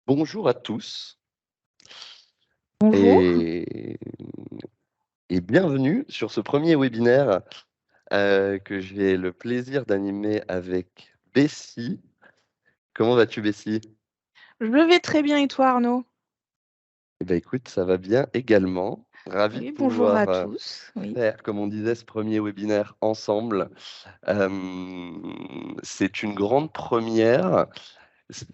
Bonjour à tous Bonjour. et, et bienvenue sur ce premier webinaire que j'ai le plaisir d'animer avec Bessie. Comment vas-tu, Bessie? Je vais très bien et toi, Arnaud? Eh ben, écoute, ça va bien également. Ravi de Oui, bonjour à pouvoir tous. Oui. faire, comme on disait, ce premier webinaire ensemble. Euh, c'est une grande première.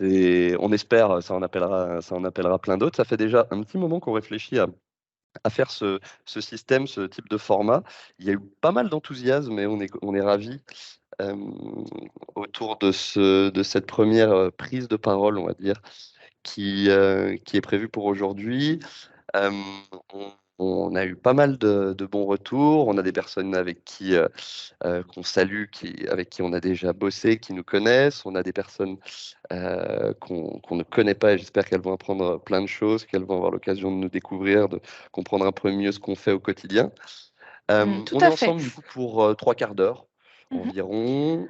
On espère, ça en appellera plein d'autres. Ça fait déjà un petit moment qu'on réfléchit à faire ce système, ce type de format. Il y a eu pas mal d'enthousiasme et on est ravis euh, autour de cette première prise de parole, on va dire, qui est prévue pour aujourd'hui. Euh, on a eu pas mal de bons retours. On a des personnes avec qui qu'on salue, avec qui on a déjà bossé, qui nous connaissent. On a des personnes qu'on ne connaît pas et j'espère qu'elles vont apprendre plein de choses, qu'elles vont avoir l'occasion de nous découvrir, de comprendre un peu mieux ce qu'on fait au quotidien. Tout On est à fait. ensemble du coup pour 3 quarts d'heure Mhm. environ.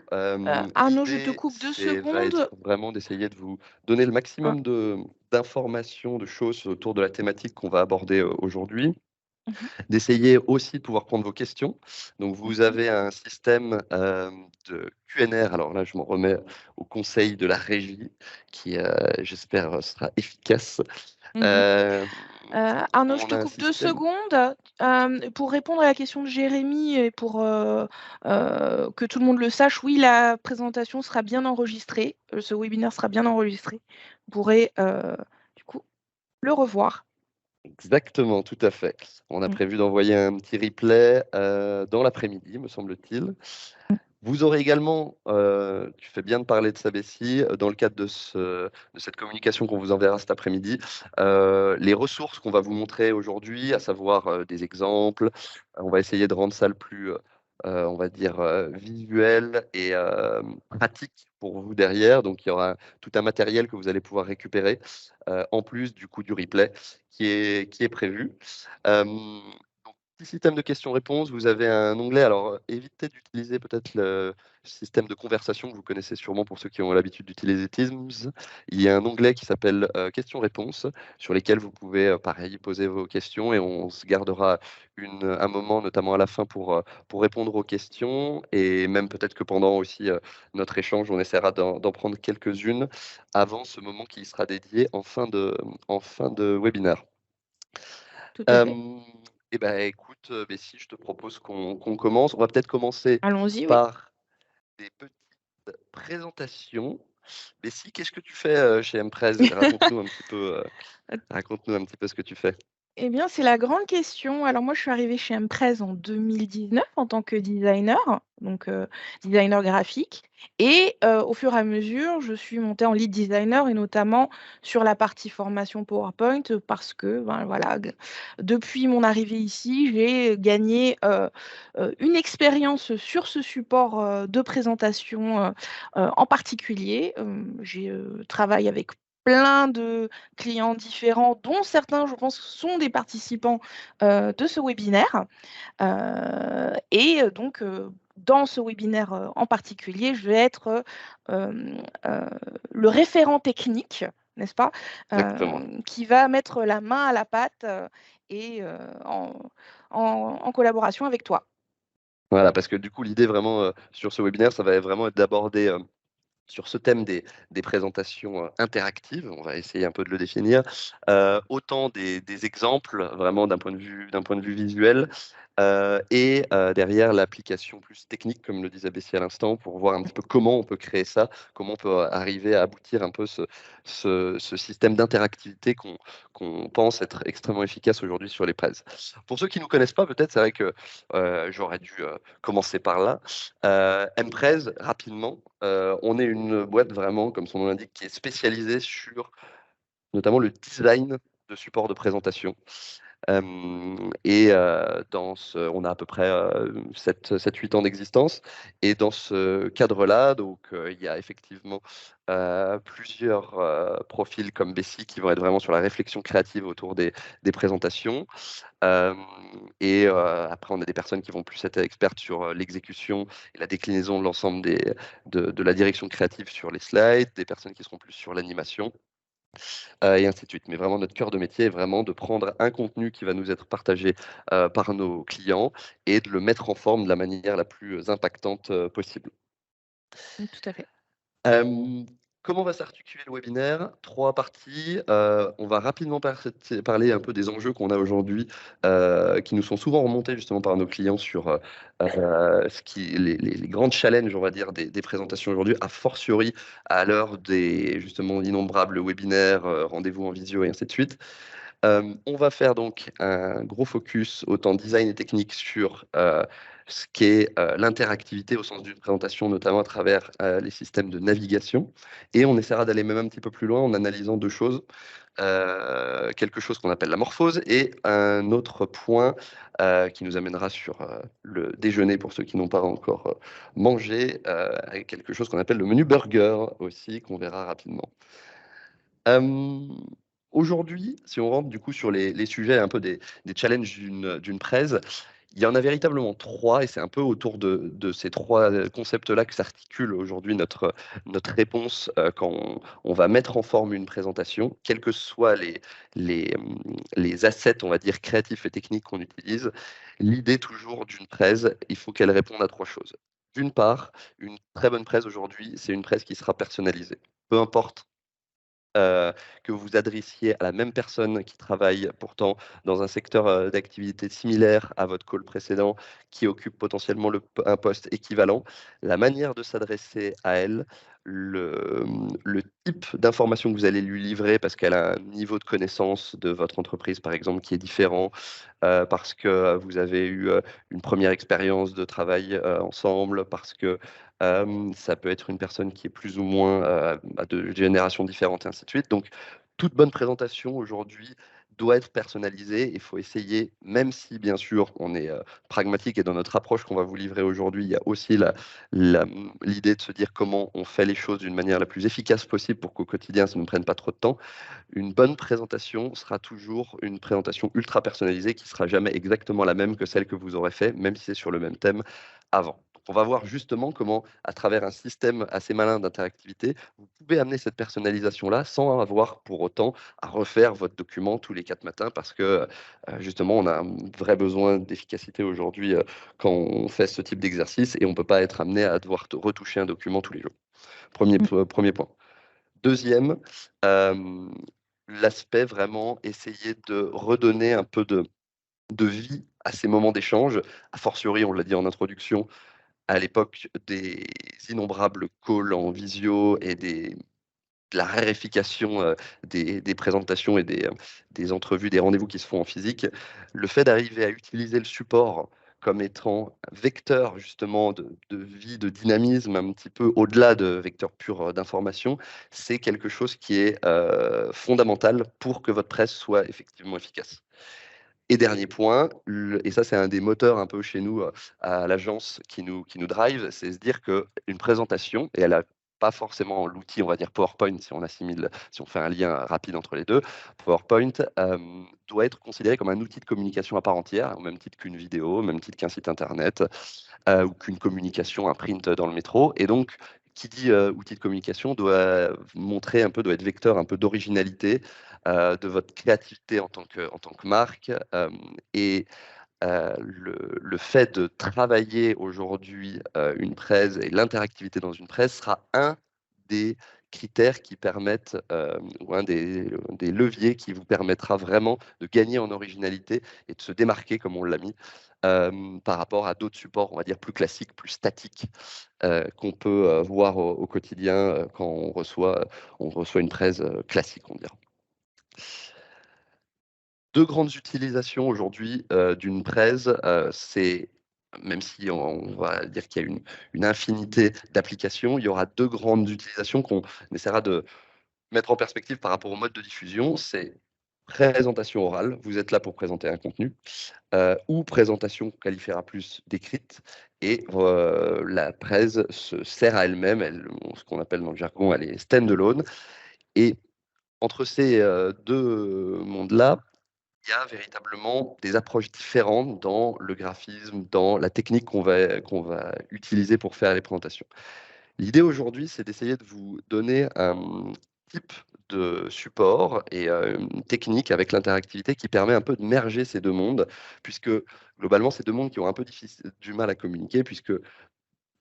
Arnaud, je te L'idée, coupe deux va secondes. être vraiment d'essayer de vous donner le Ah, maximum d'informations, de choses autour de la thématique qu'on va aborder aujourd'hui, mhm, d'essayer aussi de pouvoir prendre vos questions. Donc, vous mhm, avez un système de Q&R. Alors là, je m'en remets au conseil de la régie qui, j'espère, sera efficace. mhm. Euh, Arnaud, je on te a un coupe deux système. secondes. Pour répondre à la question de Jérémy et pour que tout le monde le sache, oui, la présentation sera bien enregistrée. Ce webinaire sera bien enregistré. Vous pourrez du coup le revoir. Exactement, tout à fait. On a Mm. prévu d'envoyer un petit replay dans l'après-midi, me semble-t-il. Vous aurez également, tu fais bien de parler de ça, Bessie, dans le cadre de cette communication qu'on vous enverra cet après-midi, les ressources qu'on va vous montrer aujourd'hui, à savoir des exemples. On va essayer de rendre ça le plus, on va dire, visuel et pratique pour vous derrière. Donc, il y aura tout un matériel que vous allez pouvoir récupérer, en plus du coup du replay qui est prévu. Euh, Petit système de questions-réponses, vous avez un onglet. Alors, évitez d'utiliser peut-être le système de conversation que vous connaissez sûrement pour ceux qui ont l'habitude d'utiliser Teams. Il y a un onglet qui s'appelle questions-réponses sur lesquels vous pouvez, pareil, poser vos questions et on se gardera un moment, notamment à la fin, pour répondre aux questions et même peut-être que pendant aussi notre échange, on essaiera d'en prendre quelques-unes avant ce moment qui sera dédié en fin de webinaire. Tout à fait. Euh, eh ben, écoute, Bessie, je te propose qu'on commence. On va peut-être commencer Allons-y, oui. par des petites présentations. Bessie, qu'est-ce que tu fais chez Empress? Raconte-nous un petit peu ce que tu fais. Eh bien, c'est la grande question. Alors moi, je suis arrivée chez Empress en 2019 en tant que designer, donc designer graphique. Et au fur et à mesure, je suis montée en lead designer et notamment sur la partie formation PowerPoint parce que, ben, voilà, depuis mon arrivée ici, j'ai gagné une expérience sur ce support de présentation en particulier. J'ai travaillé avec plein de clients différents, dont certains, je pense, sont des participants de ce webinaire. Donc, dans ce webinaire en particulier, je vais être euh, le référent technique, n'est-ce pas, Exactement. qui va mettre la main à la pâte et en collaboration avec toi. Voilà, parce que du coup, l'idée vraiment sur ce webinaire, ça va vraiment être d'aborder sur ce thème des présentations interactives, on va essayer un peu de le définir, autant des exemples vraiment d'un point de vue visuel, et derrière l'application plus technique, comme le disait Bessie à l'instant, pour voir un petit peu comment on peut créer ça, comment on peut arriver à aboutir un peu ce système d'interactivité qu'on pense être extrêmement efficace aujourd'hui sur les presses. Pour ceux qui ne nous connaissent pas, peut-être, c'est vrai que j'aurais dû commencer par là. Empress, rapidement, on est une boîte vraiment, comme son nom l'indique, qui est spécialisée sur notamment le design de support de présentation. On a à peu près 7-8 ans d'existence. Et dans ce cadre-là, donc, il y a effectivement plusieurs profils comme Bessie qui vont être vraiment sur la réflexion créative autour des présentations. Euh, Après, on a des personnes qui vont plus être expertes sur l'exécution et la déclinaison de l'ensemble de la direction créative sur les slides, des personnes qui seront plus sur l'animation. et ainsi de suite. Mais vraiment, notre cœur de métier est vraiment de prendre un contenu qui va nous être partagé par nos clients et de le mettre en forme de la manière la plus impactante possible. Tout à fait. Comment va s'articuler le webinaire? 3 parties. On va rapidement parler un peu des enjeux qu'on a aujourd'hui, qui nous sont souvent remontés justement par nos clients sur, ce qui les grands challenges, on va dire, des présentations aujourd'hui, a fortiori à l'heure des justement innombrables webinaires, rendez-vous en visio et ainsi de suite. On va faire donc un gros focus autant design et technique sur ce qu'est l'interactivité au sens d'une présentation, notamment à travers les systèmes de navigation. Et on essaiera d'aller même un petit peu plus loin en analysant deux choses. Quelque chose qu'on appelle la morphose et un autre point qui nous amènera sur le déjeuner pour ceux qui n'ont pas encore mangé, avec quelque chose qu'on appelle le menu burger aussi, qu'on verra rapidement. Hem, Aujourd'hui, si on rentre du coup sur les sujets un peu des challenges d'une presse, il y en a véritablement 3 et c'est un peu autour de ces 3 concepts-là que s'articule aujourd'hui notre réponse, quand on va mettre en forme une présentation, quels que soient les assets, on va dire, créatifs et techniques qu'on utilise. L'idée toujours d'une presse, il faut qu'elle réponde à 3 choses. D'une part, une très bonne presse aujourd'hui, c'est une presse qui sera personnalisée. Peu importe heu, que vous adressiez à la même personne qui travaille pourtant dans un secteur, d'activité similaire à votre call précédent, qui occupe potentiellement un poste équivalent. La manière de s'adresser à elle, le type d'information que vous allez lui livrer parce qu'elle a un niveau de connaissance de votre entreprise, par exemple, qui est différent, parce que vous avez eu, une première expérience de travail, ensemble, parce que ça peut être une personne qui est plus ou moins, de générations différentes et ainsi de suite. Donc toute bonne présentation aujourd'hui doit être personnalisée. Il faut essayer, même si bien sûr on est, pragmatique et dans notre approche qu'on va vous livrer aujourd'hui, il y a aussi l'idée de se dire comment on fait les choses d'une manière la plus efficace possible pour qu'au quotidien ça ne nous prenne pas trop de temps. Une bonne présentation sera toujours une présentation ultra personnalisée qui sera jamais exactement la même que celle que vous aurez fait, même si c'est sur le même thème avant. Donc on va voir justement comment, à travers un système assez malin d'interactivité, vous pouvez amener cette personnalisation-là sans avoir pour autant à refaire votre document tous les 4 matins parce que, justement, on a un vrai besoin d'efficacité aujourd'hui, quand on fait ce type d'exercice et on ne peut pas être amené à devoir retoucher un document tous les jours. Mmh. 1er point. Deuxième, hem, l'aspect vraiment essayer de redonner un peu de vie à ces moments d'échange. A fortiori, on l'a dit en introduction, à l'époque des innombrables calls en visio et de la raréfication, des présentations et des entrevues, des rendez-vous qui se font en physique. Le fait d'arriver à utiliser le support comme étant vecteur justement de vie, de dynamisme, un petit peu au-delà de vecteur pur, d'information, c'est quelque chose qui est, fondamental pour que votre presse soit effectivement efficace. Et dernier point, et ça c'est un des moteurs un peu chez nous, à l'agence qui nous drive, c'est se dire qu'une présentation et elle a pas forcément l'outil, on va dire PowerPoint si on fait un lien rapide entre les 2. PowerPoint, doit être considéré comme un outil de communication à part entière, au même titre qu'une vidéo, au même titre qu'un site internet, ou qu'une communication, un print dans le métro et donc qui dit, outil de communication doit montrer un peu, doit être vecteur un peu d'originalité, de votre créativité en tant que marque, et le fait de travailler aujourd'hui, une presse et l'interactivité dans une presse sera un des critères qui permettent, ou un des leviers qui vous permettra vraiment de gagner en originalité et de se démarquer comme on l'a mis, par rapport à d'autres supports, on va dire plus classiques, plus statiques, qu'on peut, voir au quotidien, quand on reçoit une presse, classique, on dira. 2 grandes utilisations aujourd'hui, d'une presse, c'est même si on va dire qu'il y a une infinité d'applications, il y aura 2 grandes utilisations qu'on essaiera de mettre en perspective par rapport au mode de diffusion. C'est présentation orale, vous êtes là pour présenter un contenu, ou présentation qu'on qualifiera plus d'écrite et la presse se sert à elle-même, ce qu'on appelle dans le jargon, elle est stand-alone et entre ces, 2 mondes-là, il y a véritablement des approches différentes dans le graphisme, dans la technique qu'on va utiliser pour faire les présentations. L'idée aujourd'hui, c'est d'essayer de vous donner un type de support et une technique avec l'interactivité qui permet un peu de merger ces deux mondes, puisque globalement, ces deux mondes qui ont un peu du mal à communiquer, puisque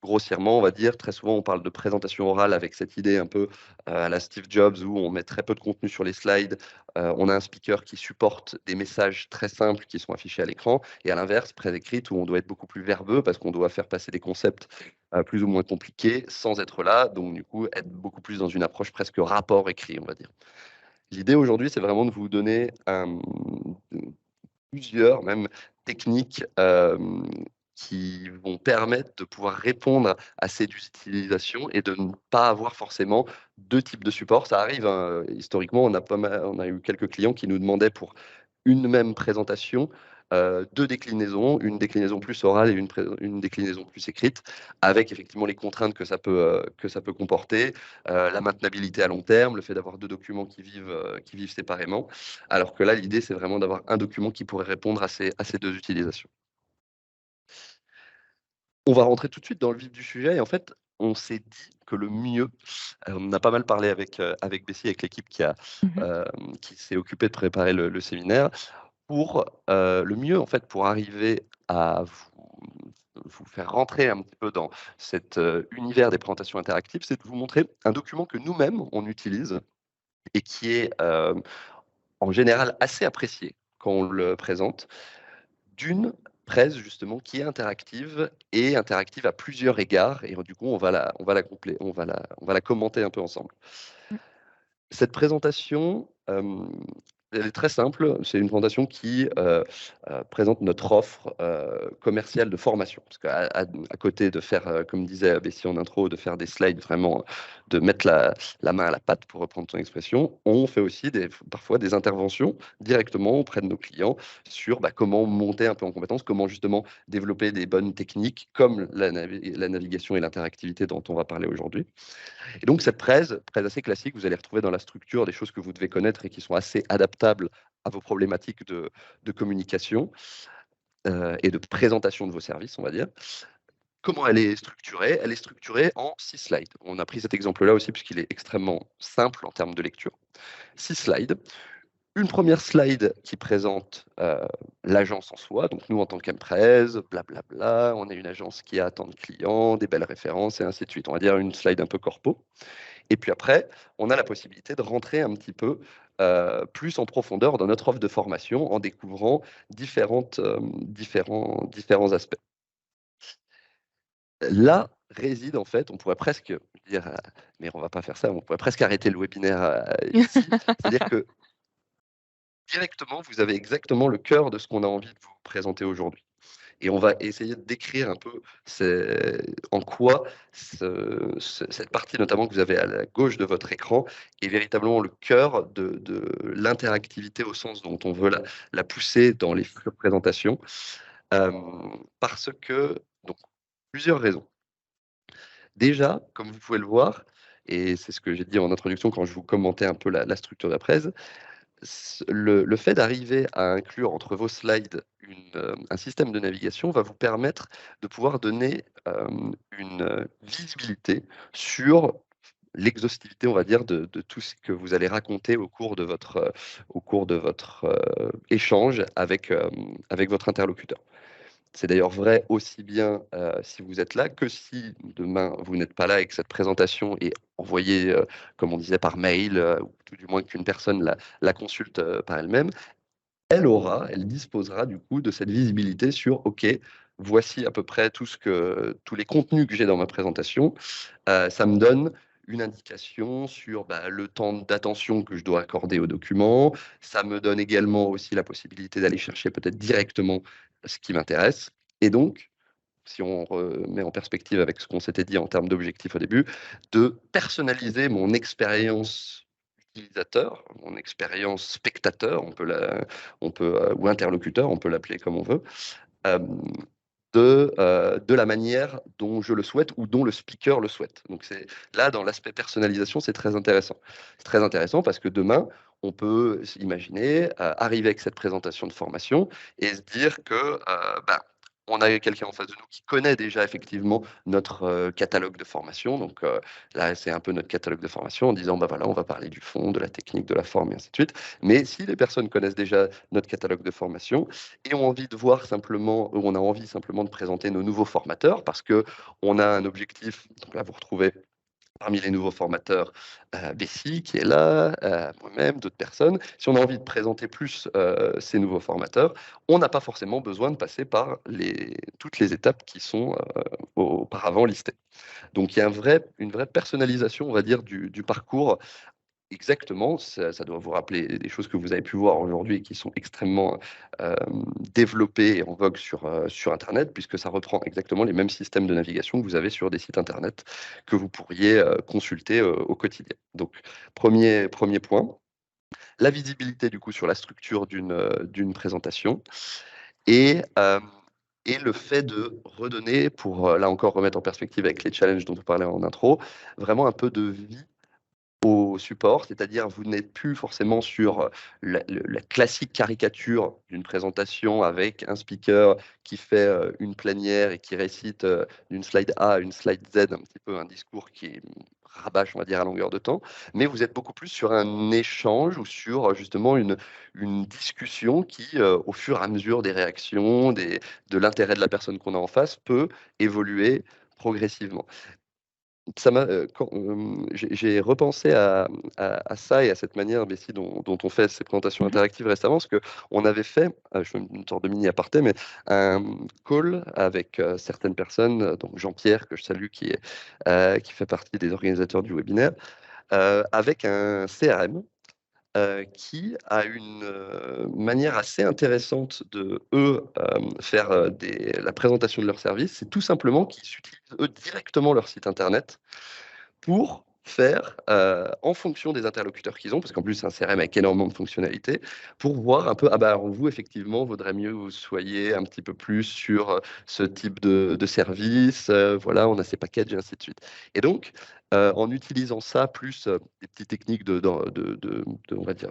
grossièrement, on va dire, très souvent, on parle de présentation orale avec cette idée un peu à la Steve Jobs où on met très peu de contenu sur les slides. On a un speaker qui supporte des messages très simples qui sont affichés à l'écran. Et à l'inverse, presse écrite où on doit être beaucoup plus verbeux parce qu'on doit faire passer des concepts plus ou moins compliqués sans être là. Donc, du coup, être beaucoup plus dans une approche presque rapport écrit, on va dire. L'idée aujourd'hui, c'est vraiment de vous donner plusieurs même techniques qui vont permettre de pouvoir répondre à ces utilisations et de ne pas avoir forcément deux types de supports. Ça arrive, hein, historiquement, on a eu quelques clients qui nous demandaient pour une même présentation, deux déclinaisons, une déclinaison plus orale et une déclinaison plus écrite, avec effectivement les contraintes que ça peut comporter, la maintenabilité à long terme, le fait d'avoir deux documents qui vivent séparément, alors que là, l'idée, c'est vraiment d'avoir un document qui pourrait répondre à ces deux utilisations. On va rentrer tout de suite dans le vif du sujet et en fait, on s'est dit que le mieux, on en a pas mal parlé avec Bessie, avec l'équipe Mmh. qui s'est occupée de préparer le séminaire. Pour, le mieux en fait, pour arriver à vous faire rentrer un petit peu dans cet, univers des présentations interactives, c'est de vous montrer un document que nous-mêmes on utilise et qui est, en général assez apprécié quand on le présente. D'une presse justement qui est interactive et interactive à plusieurs égards et du coup on va la commenter un peu ensemble. Cette présentation, elle est très simple. C'est une présentation qui, présente notre offre, commerciale de formation. Parce qu'à côté de faire, comme disait Bessie en intro, de faire des slides vraiment, de mettre la main à la pâte pour reprendre ton expression, on fait aussi parfois des interventions directement auprès de nos clients sur, bah, comment monter un peu en compétence, comment justement développer des bonnes techniques comme la navigation et l'interactivité dont on va parler aujourd'hui. Et donc cette presse assez classique, vous allez retrouver dans la structure des choses que vous devez connaître et qui sont assez adaptables à vos problématiques de communication et de présentation de vos services, on va dire. Comment elle est structurée? Elle est structurée en 6 slides. On a pris cet exemple-là aussi puisqu'il est extrêmement simple en termes de lecture. 6 slides. Une première slide qui présente l'agence en soi, donc nous en tant qu'Empress, blablabla, on est une agence qui a tant de clients, des belles références et ainsi de suite. On va dire une slide un peu corpo. Et puis après, on a la possibilité de rentrer un petit peu plus en profondeur dans notre offre de formation en découvrant différents aspects. Là réside en fait, on pourrait presque dire, mais on va pas faire ça, on pourrait presque arrêter le webinaire ici. C'est-à-dire que directement, vous avez exactement le cœur de ce qu'on a envie de vous présenter aujourd'hui. Et on va essayer de décrire un peu en quoi cette partie, notamment que vous avez à la gauche de votre écran, est véritablement le cœur de l'interactivité au sens dont on veut la pousser dans les futures présentations. Parce que, donc, plusieurs raisons. Déjà, comme vous pouvez le voir, et c'est ce que j'ai dit en introduction quand je vous commentais un peu la structure d'après, le fait d'arriver à inclure entre vos slides un système de navigation va vous permettre de pouvoir donner une visibilité sur l'exhaustivité, on va dire, de tout ce que vous allez raconter au cours de votre échange avec votre interlocuteur. C'est d'ailleurs vrai aussi bien si vous êtes là que si demain vous n'êtes pas là et que cette présentation est envoyée, comme on disait, par mail, ou tout du moins qu'une personne la consulte par elle-même. Elle disposera du coup de cette visibilité sur OK, voici à peu près tous les contenus que j'ai dans ma présentation. Ça me donne une indication sur bah, le temps d'attention que je dois accorder au document. Ça me donne également aussi la possibilité d'aller chercher peut-être directement ce qui m'intéresse. Et donc, si on remet en perspective avec ce qu'on s'était dit en termes d'objectifs au début, de personnaliser mon expérience utilisateur, mon expérience spectateur, ou interlocuteur, on peut l'appeler comme on veut, euh, de la manière dont je le souhaite ou dont le speaker le souhaite. Donc c'est là, dans l'aspect personnalisation, c'est très intéressant. C'est très intéressant parce que demain, on peut imaginer arriver avec cette présentation de formation et se dire que bah, on a quelqu'un en face de nous qui connaît déjà effectivement notre catalogue de formation. Donc là, c'est un peu notre catalogue de formation en disant, bah voilà, on va parler du fond, de la technique, de la forme, et ainsi de suite. Mais si les personnes connaissent déjà notre catalogue de formation et ont envie de voir simplement, ou on a envie simplement de présenter nos nouveaux formateurs, parce que on a un objectif, donc là vous retrouvez parmi les nouveaux formateurs, Bessie qui est là, moi-même, d'autres personnes. Si on a envie de présenter plus, ces nouveaux formateurs, on n'a pas forcément besoin de passer par toutes les étapes qui sont, auparavant listées. Donc il y a une vraie personnalisation, on va dire, du parcours. Exactement, ça doit vous rappeler des choses que vous avez pu voir aujourd'hui et qui sont extrêmement, développées et en vogue sur internet, puisque ça reprend exactement les mêmes systèmes de navigation que vous avez sur des sites internet que vous pourriez, consulter, au quotidien. Donc premier point, la visibilité du coup sur la structure d'une présentation et hem et le fait de redonner pour, là encore remettre en perspective avec les challenges dont on parlait en intro, vraiment un peu de vie au support, c'est-à-dire vous n'êtes plus forcément sur la classique caricature d'une présentation avec un speaker qui fait une plénière et qui récite d'une slide A à une slide Z, un petit peu un discours qui rabâche, on va dire, à longueur de temps, mais vous êtes beaucoup plus sur un échange ou sur justement une discussion qui, au fur et à mesure des réactions, de l'intérêt de la personne qu'on a en face, peut évoluer progressivement. Ça m'a, quand, j'ai repensé à ça et à cette manière, Bessie, dont on fait ces présentations Mmh. interactives récemment, parce qu'on avait fait, je fais une sorte de mini aparté, mais un call avec, certaines personnes, donc Jean-Pierre, que je salue, qui fait partie des organisateurs du webinaire, avec un CRM qui a une, manière assez intéressante de, eux, faire, la présentation de leurs services. C'est tout simplement qu'ils utilisent, eux, directement leur site internet pour faire, en fonction des interlocuteurs qu'ils ont, parce qu'en plus c'est un CRM avec énormément de fonctionnalités, pour voir un peu, ah bah, alors vous effectivement, vaudrait mieux que vous soyez un petit peu plus sur, ce type de service, voilà, on a ces packages et ainsi de suite. Et donc, en utilisant ça plus, des petites techniques on va dire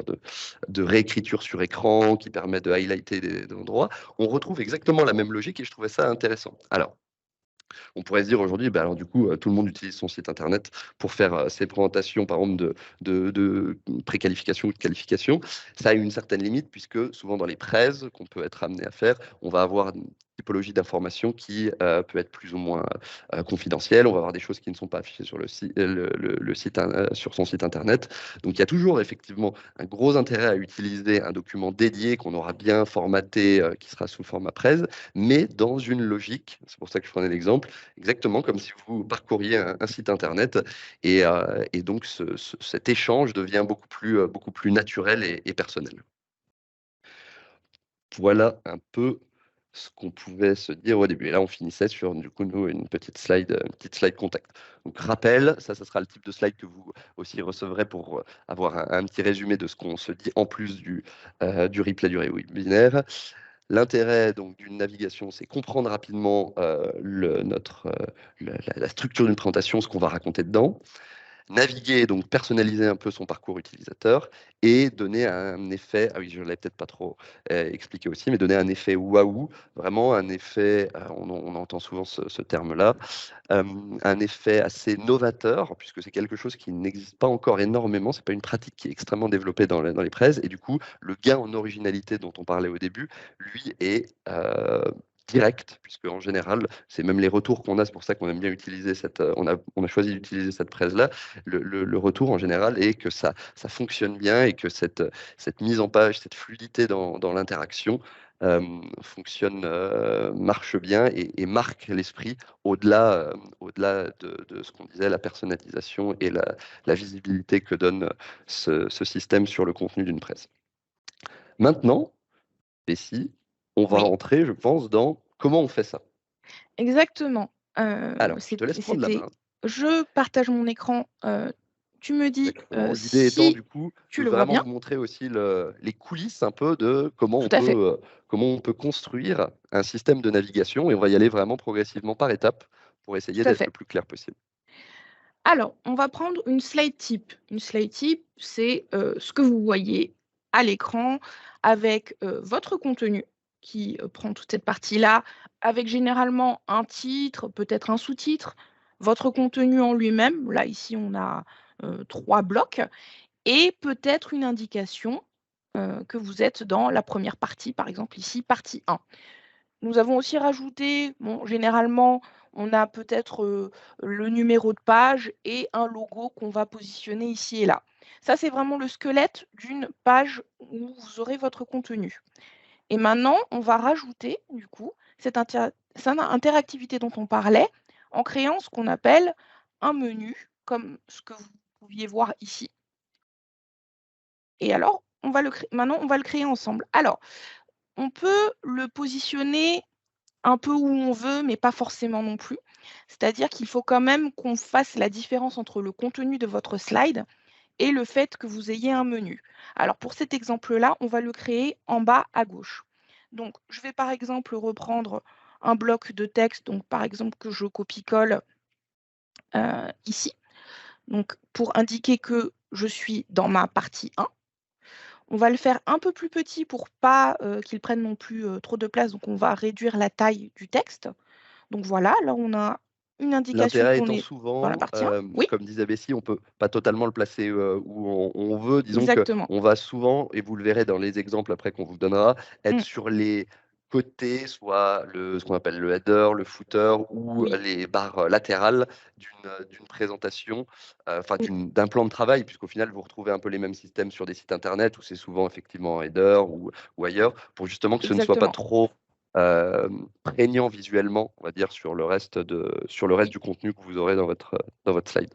de réécriture sur écran qui permettent de highlighter des endroits, on retrouve exactement la même logique et je trouvais ça intéressant. Alors on pourrait se dire aujourd'hui, bah, alors du coup, tout le monde utilise son site internet pour faire, ses présentations, par exemple, de préqualification ou de qualification. Ça a une certaine limite puisque souvent dans les prêses qu'on peut être amené à faire, on va avoir une typologie d'information qui, peut être plus ou moins, confidentielle. On va avoir des choses qui ne sont pas affichées sur le site sur son site internet. Donc il y a toujours effectivement un gros intérêt à utiliser un document dédié qu'on aura bien formaté, qui sera sous format presse, mais dans une logique, c'est pour ça que je prenais l'exemple, exactement comme si vous parcouriez un site internet et donc cet échange devient beaucoup plus naturel et personnel. Voilà un peu ce qu'on pouvait se dire au début et là on finissait sur du coup nous une petite slide contact. Donc rappel, ça sera le type de slide que vous aussi recevrez pour, avoir un petit résumé de ce qu'on se dit en plus du replay du webinaire. L'intérêt donc d'une navigation, c'est comprendre rapidement, la structure d'une présentation, ce qu'on va raconter dedans. Naviguer, donc personnaliser un peu son parcours utilisateur et donner un effet, ah oui, je ne l'avais peut-être pas trop, expliqué aussi, mais donner un effet waouh, vraiment un effet, on entend souvent ce terme-là, un effet assez novateur puisque c'est quelque chose qui n'existe pas encore énormément, c'est pas une pratique qui est extrêmement développée dans les presses et du coup, le gain en originalité dont on parlait au début, lui est, direct puisque en général, c'est même les retours qu'on a, c'est pour ça qu'on aime bien utiliser on a choisi d'utiliser cette presse-là. Le retour en général est que ça fonctionne bien et que cette mise en page, cette fluidité dans l'interaction, fonctionne, marche bien et marque l'esprit au-delà de ce qu'on disait, la personnalisation et la visibilité que donne ce système sur le contenu d'une presse. Maintenant, Bessie, on va Oui, rentrer, je pense, dans comment on fait ça? exactement. Alors, je te laisse prendre la main. Je partage mon écran, tu me dis, Exactement. L'idée étant si du coup tu de le vois vraiment bien? vous montrer aussi les coulisses un peu de Tout à fait, comment on peut construire un système de navigation et on va y aller vraiment progressivement par étapes pour essayer tout à d'être le fait. plus clair possible. Alors, on va prendre une slide type. Une slide type, c'est, ce que vous voyez à l'écran avec, votre contenu. qui prend toute cette partie-là, avec généralement un titre, peut-être un sous-titre, votre contenu en lui-même. Là, ici, on a 3 blocs, et peut-être une indication que vous êtes dans la première partie, par exemple ici, partie 1. Nous avons aussi rajouté, bon, généralement, on a peut-être le numéro de page et un logo qu'on va positionner ici et là. Ça, c'est vraiment le squelette d'une page où vous aurez votre contenu. Et maintenant, on va rajouter, du coup, cette interactivité dont on parlait en créant ce qu'on appelle un menu, comme ce que vous pouviez voir ici. Et alors, maintenant, on va le créer ensemble. Alors, on peut le positionner un peu où on veut, mais pas forcément non plus. C'est-à-dire qu'il faut quand même qu'on fasse la différence entre le contenu de votre slide et le fait que vous ayez un menu. Alors pour cet exemple-là, on va le créer en bas à gauche. Donc je vais par exemple reprendre un bloc de texte, donc par exemple que je copie-colle ici, donc pour indiquer que je suis dans ma partie 1. On va le faire un peu plus petit pour pas qu'il prenne non plus trop de place, donc on va réduire la taille du texte. Donc voilà, là on a une indication L'intérêt qu'on étant est dans la souvent, partie 1. Oui, comme disait Bessie, on peut pas totalement le placer, où on veut. Disons exactement. qu'on va souvent, et vous le verrez dans les exemples après qu'on vous donnera, être Mmh, sur les côtés, soit ce qu'on appelle le header, le footer ou oui, les barres latérales d'une présentation, enfin oui, d'un plan de travail, puisqu'au final, vous retrouvez un peu les mêmes systèmes sur des sites internet où c'est souvent effectivement un header ou ailleurs, pour justement que ce ne soit pas exactement. trop prégnant visuellement, on va dire, sur le reste Oui. du contenu que vous aurez dans votre slide.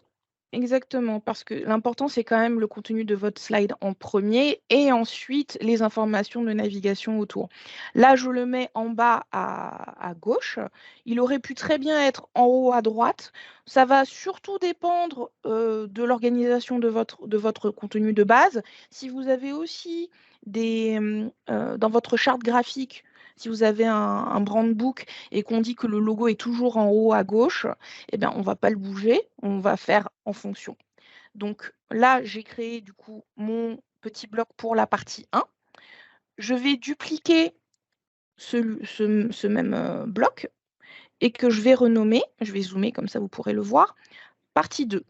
Exactement, parce que l'important, c'est quand même le contenu de votre slide en premier et ensuite les informations de navigation autour. Là, je le mets en bas à gauche. Il aurait pu très bien être en haut à droite. Ça va surtout dépendre de l'organisation de votre contenu de base. Si vous avez aussi dans votre charte graphique, si vous avez un brand book et qu'on dit que le logo est toujours en haut à gauche, eh bien, on ne va pas le bouger, on va faire en fonction. Donc là, j'ai créé du coup mon petit bloc pour la partie 1. Je vais dupliquer ce même bloc et que je vais renommer, je vais zoomer comme ça vous pourrez le voir, partie 2.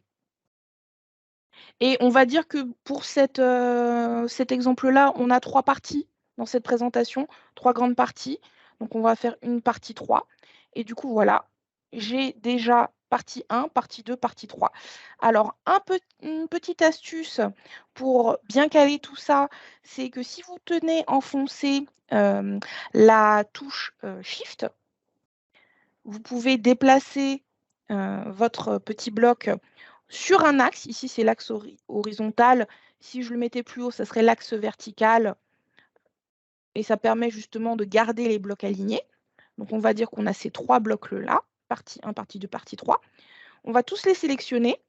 Et on va dire que pour cet exemple-là, on a 3 parties dans cette présentation, 3 grandes parties. Donc on va faire une partie 3. Et du coup, voilà, j'ai déjà partie 1, partie 2, partie 3. Alors, une petite astuce pour bien caler tout ça, c'est que si vous tenez enfoncé la touche Shift, vous pouvez déplacer votre petit bloc sur un axe. Ici, c'est l'axe horizontal. Si je le mettais plus haut, ça serait l'axe vertical. Et ça permet justement de garder les blocs alignés. Donc, on va dire qu'on a ces 3 blocs-là, partie 1, partie 2, partie 3. On va tous les sélectionner.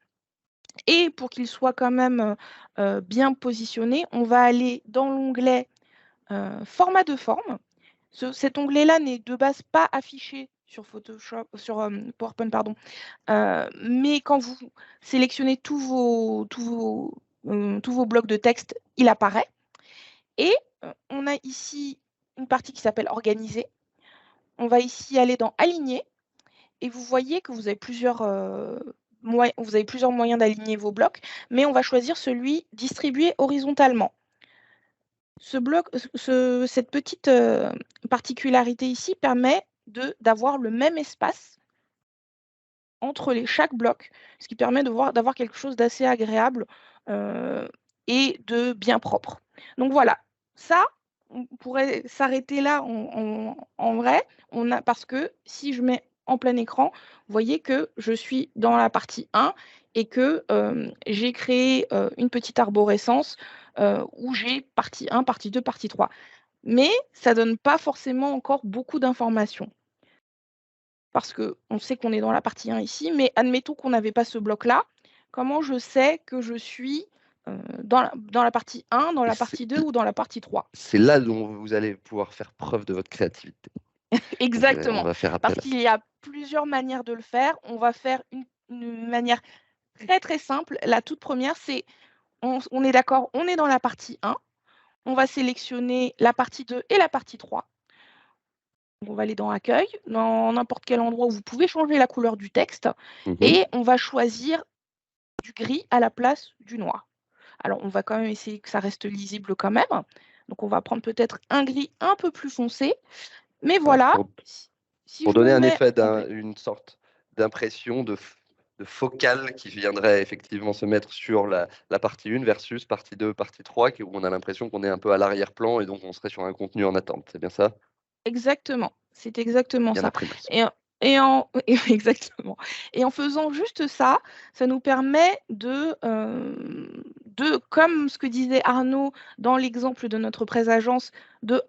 Et pour qu'ils soient quand même bien positionnés, on va aller dans l'onglet format de forme. Cet onglet-là n'est de base pas affiché sur Photoshop, sur PowerPoint, pardon. Mais quand vous sélectionnez tous vos blocs de texte, il apparaît. Et on a ici une partie qui s'appelle Organiser. On va ici aller dans Aligner. Et vous voyez que vous avez plusieurs moyens d'aligner vos blocs, mais on va choisir celui distribué horizontalement. Cette petite particularité ici permet d'avoir le même espace entre chaque bloc, ce qui permet d'avoir quelque chose d'assez agréable et de bien propre. Donc voilà, ça, on pourrait s'arrêter là en vrai, parce que si je mets en plein écran, vous voyez que je suis dans la partie 1 et que j'ai créé une petite arborescence où j'ai partie 1, partie 2, partie 3. Mais ça ne donne pas forcément encore beaucoup d'informations. Parce qu'on sait qu'on est dans la partie 1 ici, mais admettons qu'on n'avait pas ce bloc-là. Comment je sais que je suis dans la partie 1, dans Et la partie 2 ou dans la partie 3? c'est là dont vous allez pouvoir faire preuve de votre créativité. On Exactement, va faire parce appel à ça. qu'il y a plusieurs manières de le faire. On va faire une manière très, très simple. La toute première, c'est, on est d'accord, on est dans la partie 1. On va sélectionner la partie 2 et la partie 3. On va aller dans Accueil, dans n'importe quel endroit où vous pouvez changer la couleur du texte, Mhm. et on va choisir du gris à la place du noir. Alors, on va quand même essayer que ça reste lisible quand même. Donc, on va prendre peut-être un gris un peu plus foncé. Mais Ouais, voilà, si pour je me donner un mets effet en gris, une sorte d'impression de focale qui viendrait effectivement se mettre sur la partie 1 versus partie 2, partie 3, où on a l'impression qu'on est un peu à l'arrière-plan et donc on serait sur un contenu en attente. C'est bien ça? exactement, c'est exactement Il y en a ça. pris masse. Et, exactement. Et en faisant juste ça, ça nous permet comme ce que disait Arnaud dans l'exemple de notre présagence, de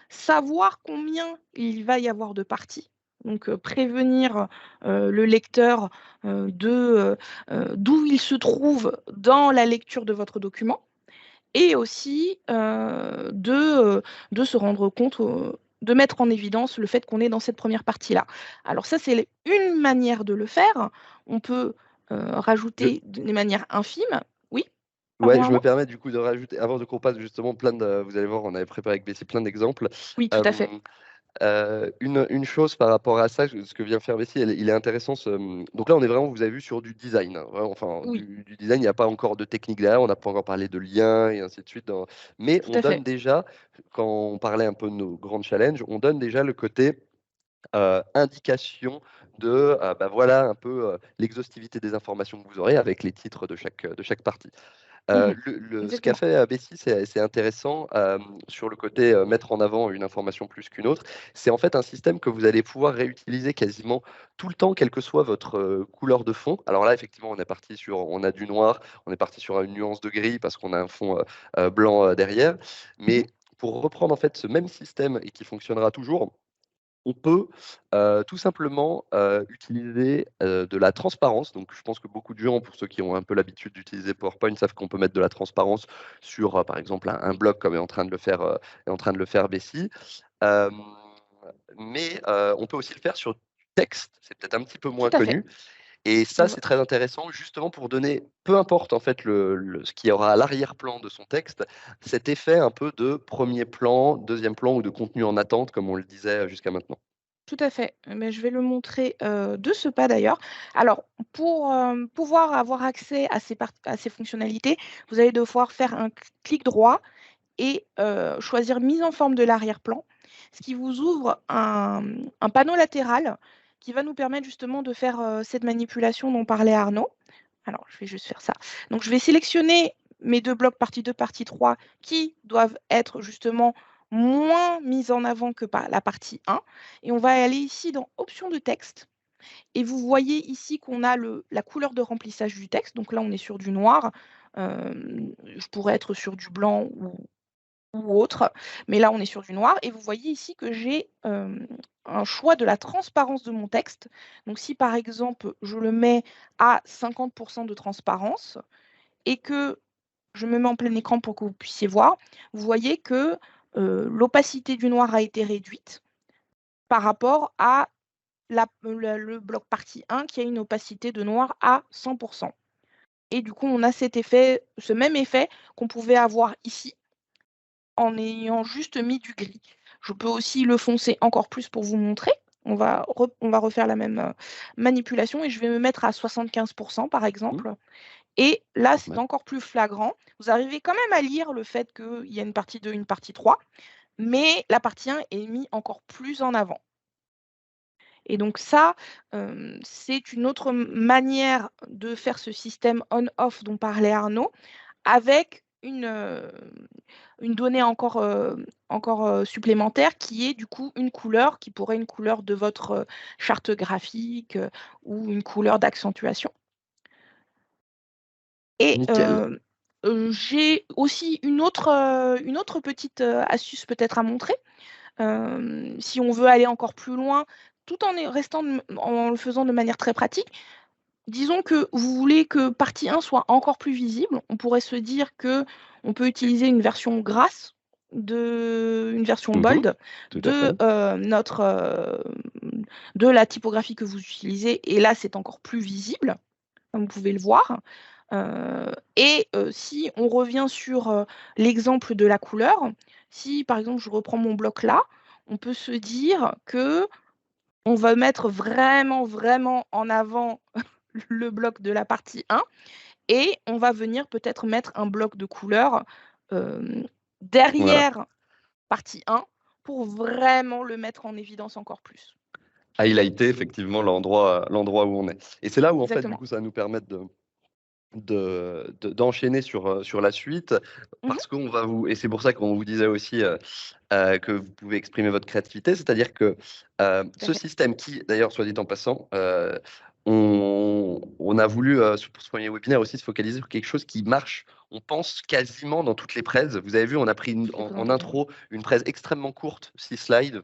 savoir combien il va y avoir de parties. Donc, prévenir le lecteur d'où il se trouve dans la lecture de votre document, et aussi de se rendre compte, de mettre en évidence le fait qu'on est dans cette première partie-là. Alors ça, c'est une manière de le faire. On peut Je, rajouter de manière infime. Oui, pardon ouais, je me Arnaud? permets du coup de rajouter, avant de qu'on passe justement vous allez voir, on avait préparé avec Bessie plein d'exemples. Oui, tout Euh, à fait. une chose par rapport à ça, ce que vient faire Bessie, il est intéressant. Donc là, on est vraiment, vous avez vu, sur du design, hein, vraiment, enfin, Oui, du design, il n'y a pas encore de technique derrière, on n'a pas encore parlé de liens et ainsi de suite. Mais tout on à fait. donne déjà, quand on parlait un peu de nos grands challenges, on donne déjà le côté indication de, bah voilà, un peu l'exhaustivité des informations que vous aurez avec les titres de chaque partie. Mhm, Ce qu'a exactement. fait Bessie, c'est intéressant sur le côté mettre en avant une information plus qu'une autre. C'est en fait un système que vous allez pouvoir réutiliser quasiment tout le temps, quelle que soit votre couleur de fond. Alors là, effectivement, on a du noir, on est parti sur une nuance de gris parce qu'on a un fond blanc derrière. Mhm, Mais pour reprendre en fait ce même système et qui fonctionnera toujours, on peut tout simplement utiliser de la transparence. Donc, je pense que beaucoup de gens, pour ceux qui ont un peu l'habitude d'utiliser PowerPoint, savent qu'on peut mettre de la transparence sur, par exemple, un bloc comme est en train de le faire Bessie. Euh, mais on peut aussi le faire sur du texte. C'est peut-être un petit peu tout moins à fait. connu. Et ça, On va- c'est très intéressant, justement pour donner, peu importe en fait ce qu'il y aura à l'arrière-plan de son texte, cet effet un peu de premier plan, deuxième plan ou de contenu en attente, comme on le disait jusqu'à maintenant. Tout à fait. Mais je vais le montrer de ce pas d'ailleurs. Alors, pour pouvoir avoir accès à ces fonctionnalités, vous allez devoir faire un clic droit et choisir mise en forme de l'arrière-plan, ce qui vous ouvre un panneau latéral qui va nous permettre justement de faire cette manipulation dont parlait Arnaud. Alors, je vais juste faire ça. Donc, je vais sélectionner mes deux blocs partie 2, partie 3, qui doivent être justement moins mis en avant que par la partie 1. Et on va aller ici dans Options de texte. Et vous voyez ici qu'on a la couleur de remplissage du texte. Donc là, on est sur du noir. Je pourrais être sur du blanc ou autre. Mais là, on est sur du noir. Et vous voyez ici que j'ai un choix de la transparence de mon texte. Donc si par exemple, je le mets à 50% de transparence et que je me mets en plein écran pour que vous puissiez voir, vous voyez que l'opacité du noir a été réduite par rapport à le bloc partie 1 qui a une opacité de noir à 100%. Et du coup, on a ce même effet qu'on pouvait avoir ici en ayant juste mis du gris. Je peux aussi le foncer encore plus pour vous montrer. On va refaire la même manipulation et je vais me mettre à 75% par Hmm. exemple. Et là, Pas c'est mal. encore plus flagrant. Vous arrivez quand même à lire le fait qu'il y a une partie 2, une partie 3, mais la partie 1 est mise encore plus en avant. Et donc ça, c'est une autre manière de faire ce système on-off dont parlait Arnaud, avec une donnée encore supplémentaire qui est du coup une couleur, qui pourrait une couleur de votre charte graphique ou une couleur d'accentuation. Et Nickel. j'ai aussi une autre petite astuce peut-être à montrer. Si on veut aller encore plus loin, tout en le faisant de manière très pratique. Disons que vous voulez que partie 1 soit encore plus visible. On pourrait se dire que on peut utiliser une version grasse, une version Mhm. bold Tout à fait. de, de la typographie que vous utilisez. Et là, c'est encore plus visible, comme vous pouvez le voir. Si on revient sur l'exemple de la couleur, si par exemple je reprends mon bloc là, on peut se dire que on va mettre vraiment, vraiment en avant le bloc de la partie 1 et on va venir peut-être mettre un bloc de couleurs Voilà. derrière partie 1 pour vraiment le mettre en évidence encore plus. Highlighter effectivement l'endroit où on est. Et c'est là où en fait, du Exactement. coup, ça va nous permettre d'enchaîner sur la suite Mmh. parce qu'on va vous et c'est pour ça qu'on vous disait aussi, que vous pouvez exprimer votre créativité. C'est-à-dire que, Tout à ce fait. système qui d'ailleurs, soit dit en passant, on a voulu, pour ce premier webinaire aussi se focaliser sur quelque chose qui marche, on pense quasiment dans toutes les prêts. Vous avez vu, on a pris Toutes les en présentations. intro une presse extrêmement courte, 6 slides.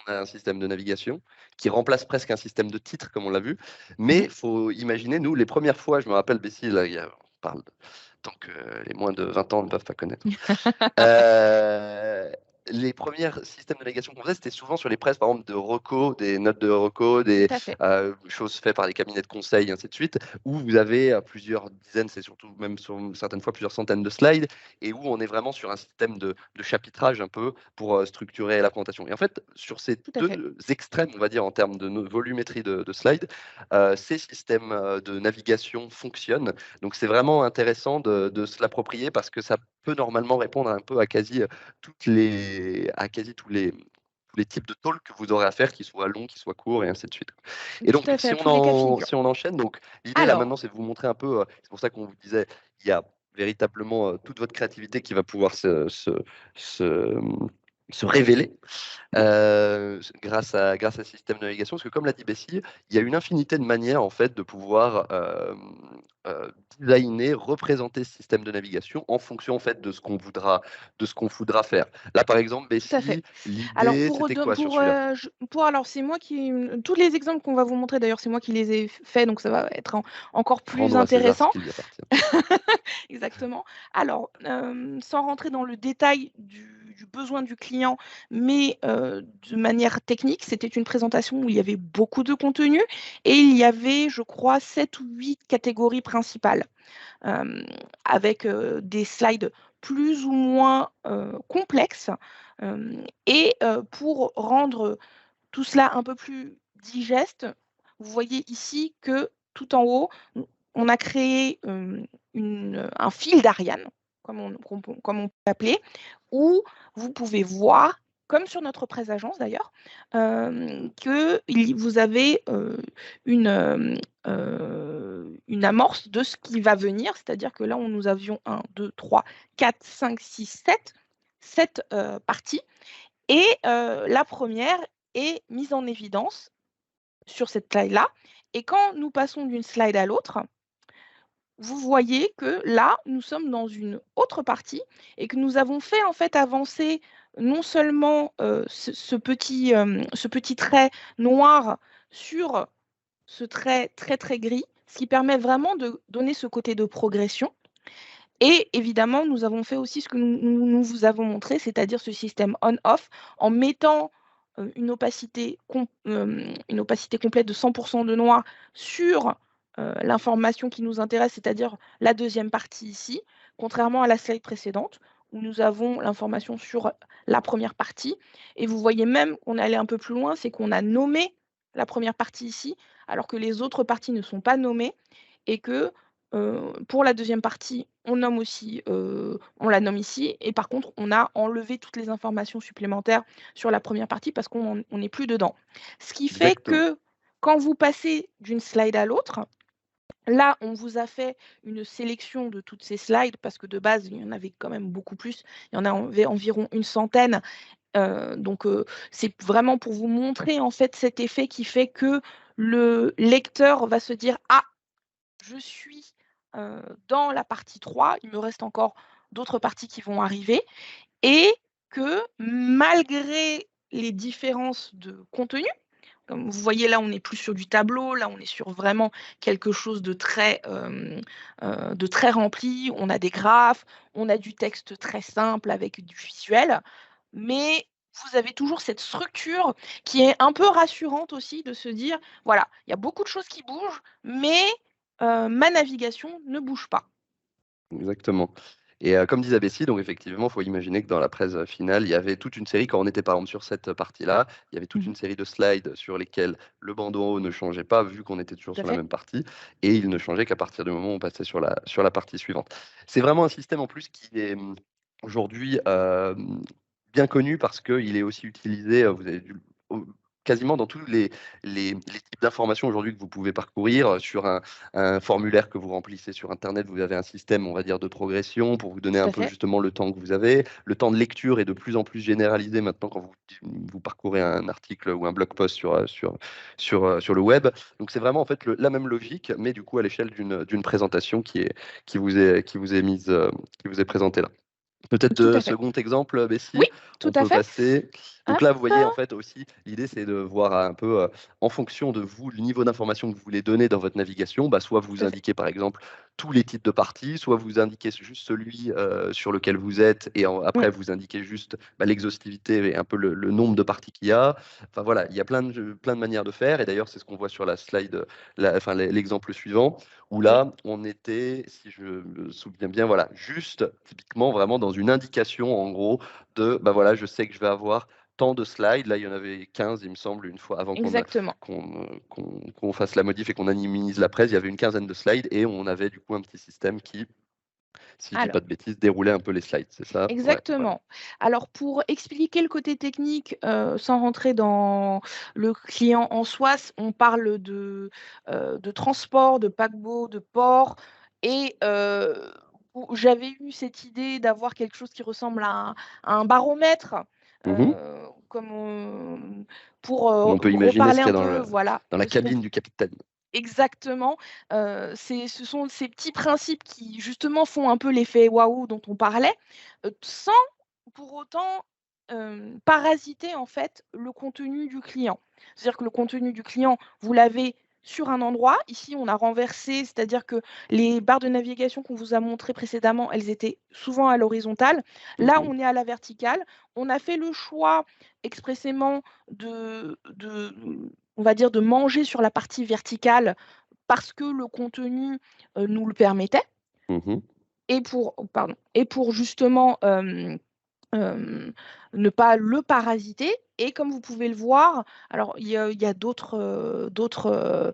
On a un système de navigation qui remplace presque un système de titre, comme on l'a vu. Mais Mmh. il faut imaginer, nous, les premières fois, je me rappelle, Bessie, là, on parle de tant que les moins de 20 ans ne peuvent pas connaître. Euh, les premiers systèmes de navigation qu'on faisait, c'était souvent sur les presses, par exemple, de reco, des notes de reco, Tout des à fait. choses faites par les cabinets de conseil, et ainsi de suite, où vous avez plusieurs dizaines, c'est surtout même sur certaines fois plusieurs centaines de slides, et où on est vraiment sur un système de chapitrage un peu pour structurer la présentation. Et en fait, sur ces Tout à fait. deux extrêmes, on va dire, en termes de volumétrie de slides, ces systèmes de navigation fonctionnent. Donc c'est vraiment intéressant de se l'approprier parce que ça peut normalement répondre un peu à quasi tous les types de talks que vous aurez à faire, qu'ils soient longs, qu'ils soient courts, et ainsi de suite. Et Tout donc, à fait, à tous les cas de figure. si on enchaîne, donc l'idée là maintenant, Alors, c'est de vous montrer un peu, c'est pour ça qu'on vous disait, il y a véritablement toute votre créativité qui va pouvoir se, se révéler grâce à ce système de navigation. Parce que comme l'a dit Bessie, il y a une infinité de manières en fait de pouvoir designer, représenter ce système de navigation en fonction en fait de ce qu'on voudra faire. Là par exemple, tout à fait. Bessie, Alors l'idée c'était quoi sur pour, celui-là? alors c'est moi qui tous les exemples qu'on va vous montrer d'ailleurs, c'est moi qui les ai faits, donc ça va être encore plus Rendons à César ce intéressant. qui lui appartient. Exactement. Alors, sans rentrer dans le détail du besoin du client, mais de manière technique, c'était une présentation où il y avait beaucoup de contenu et il y avait, je crois, 7 ou 8 catégories principales, hem, avec, des slides plus ou moins, complexes, et pour rendre tout cela un peu plus digeste, vous voyez ici que tout en haut, on a créé un fil d'Ariane, comme on peut l'appeler, où vous pouvez voir, comme sur notre presse agence d'ailleurs, que vous avez une amorce de ce qui va venir, c'est-à-dire que là, nous avions 1, 2, 3, 4, 5, 6, 7 parties. Et la première est mise en évidence sur cette slide-là. Et quand nous passons d'une slide à l'autre, vous voyez que là, nous sommes dans une autre partie et que nous avons fait en fait avancer non seulement ce petit trait noir sur ce trait très très gris, ce qui permet vraiment de donner ce côté de progression. Et évidemment, nous avons fait aussi ce que nous vous avons montré, c'est-à-dire ce système on-off en mettant une opacité complète de 100 de noir sur l'information qui nous intéresse, c'est-à-dire la deuxième partie ici, contrairement à la slide précédente où nous avons l'information sur la première partie. Et vous voyez même qu'on est allé un peu plus loin, c'est qu'on a nommé la première partie ici, alors que les autres parties ne sont pas nommées et que pour la deuxième partie, on nomme aussi, on la nomme ici et par contre, on a enlevé toutes les informations supplémentaires sur la première partie parce qu'on n'est plus dedans. Ce qui fait Exactement. que quand vous passez d'une slide à l'autre, là, on vous a fait une sélection de toutes ces slides parce que de base, il y en avait quand même beaucoup plus. Il y en avait environ une centaine. Donc, c'est vraiment pour vous montrer en fait cet effet qui fait que le lecteur va se dire: «Ah, je suis dans la partie 3, il me reste encore d'autres parties qui vont arriver et que malgré les différences de contenu, comme vous voyez là, on n'est plus sur du tableau, là on est sur vraiment quelque chose de très rempli. On a des graphes, on a du texte très simple avec du visuel, mais vous avez toujours cette structure qui est un peu rassurante aussi de se dire: «Voilà, il y a beaucoup de choses qui bougent, mais ma navigation ne bouge pas». Exactement. Et comme disait Bessie, donc effectivement, il faut imaginer que dans la presse finale, il y avait toute une série, quand on était par exemple sur cette partie-là, il y avait toute Mmh. une série de slides sur lesquels le bandeau en haut ne changeait pas, vu qu'on était toujours Tout à sur la fait. même partie, et il ne changeait qu'à partir du moment où on passait sur la partie suivante. C'est vraiment un système en plus qui est aujourd'hui bien connu parce qu'il est aussi utilisé, vous avez dû quasiment dans tous les types d'informations aujourd'hui que vous pouvez parcourir sur un formulaire que vous remplissez sur Internet, vous avez un système, on va dire, de progression pour vous donner Tout un à peu fait. justement le temps que vous avez. Le temps de lecture est de plus en plus généralisé maintenant quand vous parcourez un article ou un blog post sur le web. Donc c'est vraiment en fait la même logique, mais du coup à l'échelle d'une présentation qui vous est mise, qui vous est présentée là. Peut-être Tout de à fait. second exemple, Oui, Bessie, tout on à peut fait. passer. Donc Hop. là, vous voyez, en fait, aussi, l'idée, c'est de voir un peu, en fonction de vous, le niveau d'information que vous voulez donner dans votre navigation, bah, soit Tout vous à fait. indiquez, par exemple, tous les types de parties, soit vous indiquez juste celui sur lequel vous êtes, et Mmh. après, vous indiquez juste bah, l'exhaustivité et un peu le nombre de parties qu'il y a. Enfin, voilà, il y a plein de manières de faire, et d'ailleurs, c'est ce qu'on voit sur la slide, enfin, l'exemple suivant où Oui. là, on était, si je me souviens bien, voilà, juste typiquement vraiment dans une indication en gros de, bah voilà, je sais que je vais avoir tant de slides. Là, il y en avait 15, il me semble, une fois avant Exactement. qu'on fasse la modif et qu'on anonymise la presse, il y avait une quinzaine de slides et on avait du coup un petit système qui, si je dis pas Alors, de bêtises, déroulait un peu les slides, c'est ça? Ouais, voilà. exactement. Alors pour expliquer le côté technique, sans rentrer dans le client en soi, on parle de transport, de paquebot, de port et où j'avais eu cette idée d'avoir quelque chose qui ressemble à un baromètre, Mhm. comme pour, Où on peut imaginer ce reparler qu'il y un a peu, voilà, dans la de ce qu'on cabine du capitaine. exactement, ce sont ces petits principes qui justement font un peu l'effet waouh dont on parlait, sans pour autant, parasiter en fait le contenu du client. C'est-à-dire que le contenu du client, vous l'avez sur un endroit. Ici, on a renversé, c'est-à-dire que les barres de navigation qu'on vous a montrées précédemment, elles étaient souvent à l'horizontale. Là, Mhm. on est à la verticale. On a fait le choix expressément de on va dire de manger sur la partie verticale parce que le contenu, nous le permettait Mhm. et pour justement, Hem, ne pas le parasiter et comme vous pouvez le voir, alors il y a d'autres,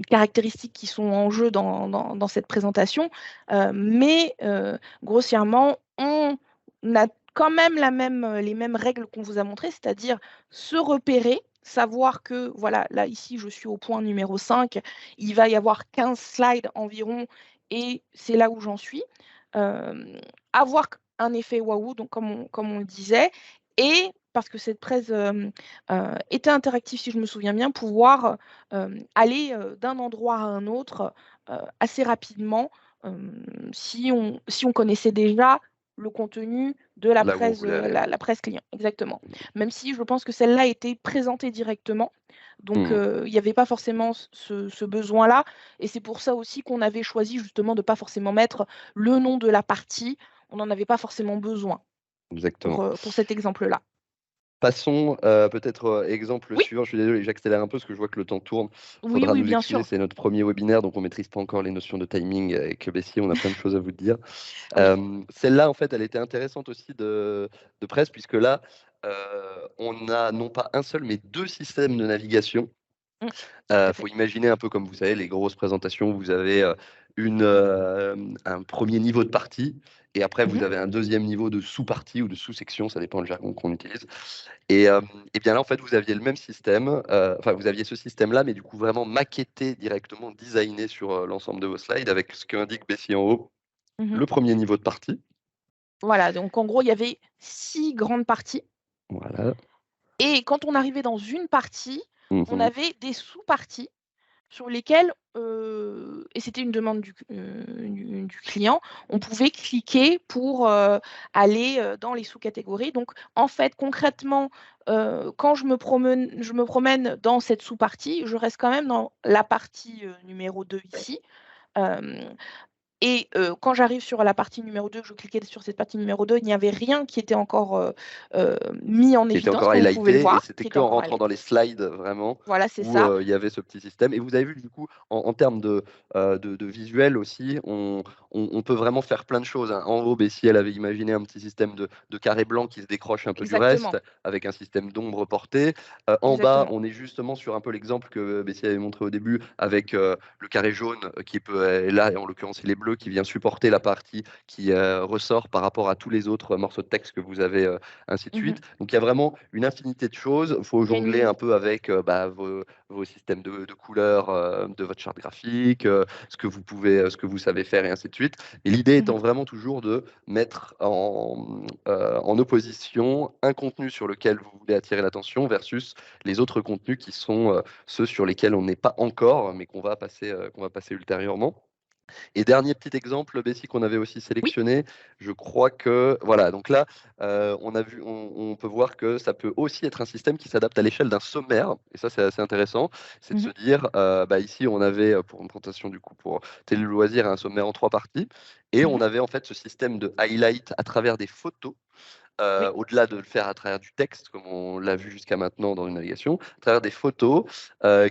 caractéristiques qui sont en jeu dans cette présentation, mais grossièrement, on a quand même les mêmes règles qu'on vous a montrées, c'est-à-dire se repérer, savoir que voilà, là ici je suis au point numéro 5, il va y avoir 15 slides environ et c'est là où j'en suis. Avoir un effet waouh, donc comme on le disait et parce que cette presse, était interactive si je me souviens bien, pouvoir, aller, d'un endroit à un autre, assez rapidement, si on connaissait déjà le contenu de la Là où on presse, voulait aller, la presse client, exactement. Même si je pense que celle-là était présentée directement, donc ouais. il y avait pas forcément ce besoin-là et c'est pour ça aussi qu'on avait choisi justement de pas forcément mettre le nom de la partie, on n'en avait pas forcément besoin Exactement. pour cet exemple-là. Passons, peut-être, exemple Oui, suivant. Je suis désolé, j'accélère un peu parce que je vois que le temps tourne. oui, Faudra oui, nous bien excuser, sûr. c'est notre premier webinaire, donc on maîtrise pas encore les notions de timing avec Bessie, on a plein de choses à vous dire. Oui. Celle-là, en fait, elle était intéressante aussi de presse puisque là, heu, on a non pas un seul, mais 2 systèmes de navigation. Mmh, tout à fait. Faut imaginer un peu comme vous savez les grosses présentations, vous avez, un premier niveau de partie et après Mmh vous mh. avez un deuxième niveau de sous-partie ou de sous-section, ça dépend le jargon qu'on utilise et bien là, en fait, vous aviez le même système, enfin vous aviez ce système-là, mais du coup vraiment maquetté directement, designé sur, l'ensemble de vos slides avec ce qu'indique Bessie en haut, Mmh. le premier niveau de partie. Voilà, donc en gros, il y avait 6 grandes parties Voilà. et quand on arrivait dans une partie, on Mmh. avait des sous-parties sur lesquelles, et c'était une demande du client, on pouvait cliquer pour, aller, dans les sous-catégories. Donc en fait, concrètement, quand je me promène dans cette sous-partie, je reste quand même dans la partie, numéro 2 ici, hem Et quand j'arrive sur la partie numéro 2, que je cliquais sur cette partie numéro 2, il n'y avait rien qui était encore mis en Qui était évidence, encore comme vous pouvez le highlighté, et voir, c'était qui que était en encore rentrant highlighté. dans les slides vraiment Voilà, c'est où ça. il y avait ce petit système. Et vous avez vu du coup en termes de visuel aussi, on peut vraiment faire plein de choses, hein. En haut, Bessie, elle avait imaginé un petit système de carré blanc qui se décroche un peu du Exactement, reste, avec un système d'ombre portée. En bas, exactement. on est justement sur un peu l'exemple que Bessie avait montré au début, avec le carré jaune qui peut, là, en l'occurrence, il est bleu, qui vient supporter la partie qui ressort par rapport à tous les autres morceaux de texte que vous avez, ainsi de Mhm. suite. Donc il y a vraiment une infinité de choses. Il faut Il y a jongler une- un peu avec vos systèmes de couleurs de votre charte graphique, ce que vous pouvez, ce que vous savez faire et ainsi de suite. Et l'idée Mhm. étant vraiment toujours de mettre en opposition un contenu sur lequel vous voulez attirer l'attention versus les autres contenus qui sont ceux sur lesquels on n'est pas encore, mais qu'on va passer ultérieurement. Et dernier petit exemple, Bessie, qu'on avait aussi Oui. sélectionné, je crois que, voilà, donc là, on peut voir que ça peut aussi être un système qui s'adapte à l'échelle d'un sommaire, et ça c'est assez intéressant, c'est de se Mhm. dire, ici on avait, pour une présentation du coup pour Télé Loisirs, un sommaire en 3 parties, et on Mhm. avait en fait ce système de highlight à travers des photos, Oui. au-delà de le faire à travers du texte, comme on l'a vu jusqu'à maintenant dans une navigation, à travers des photos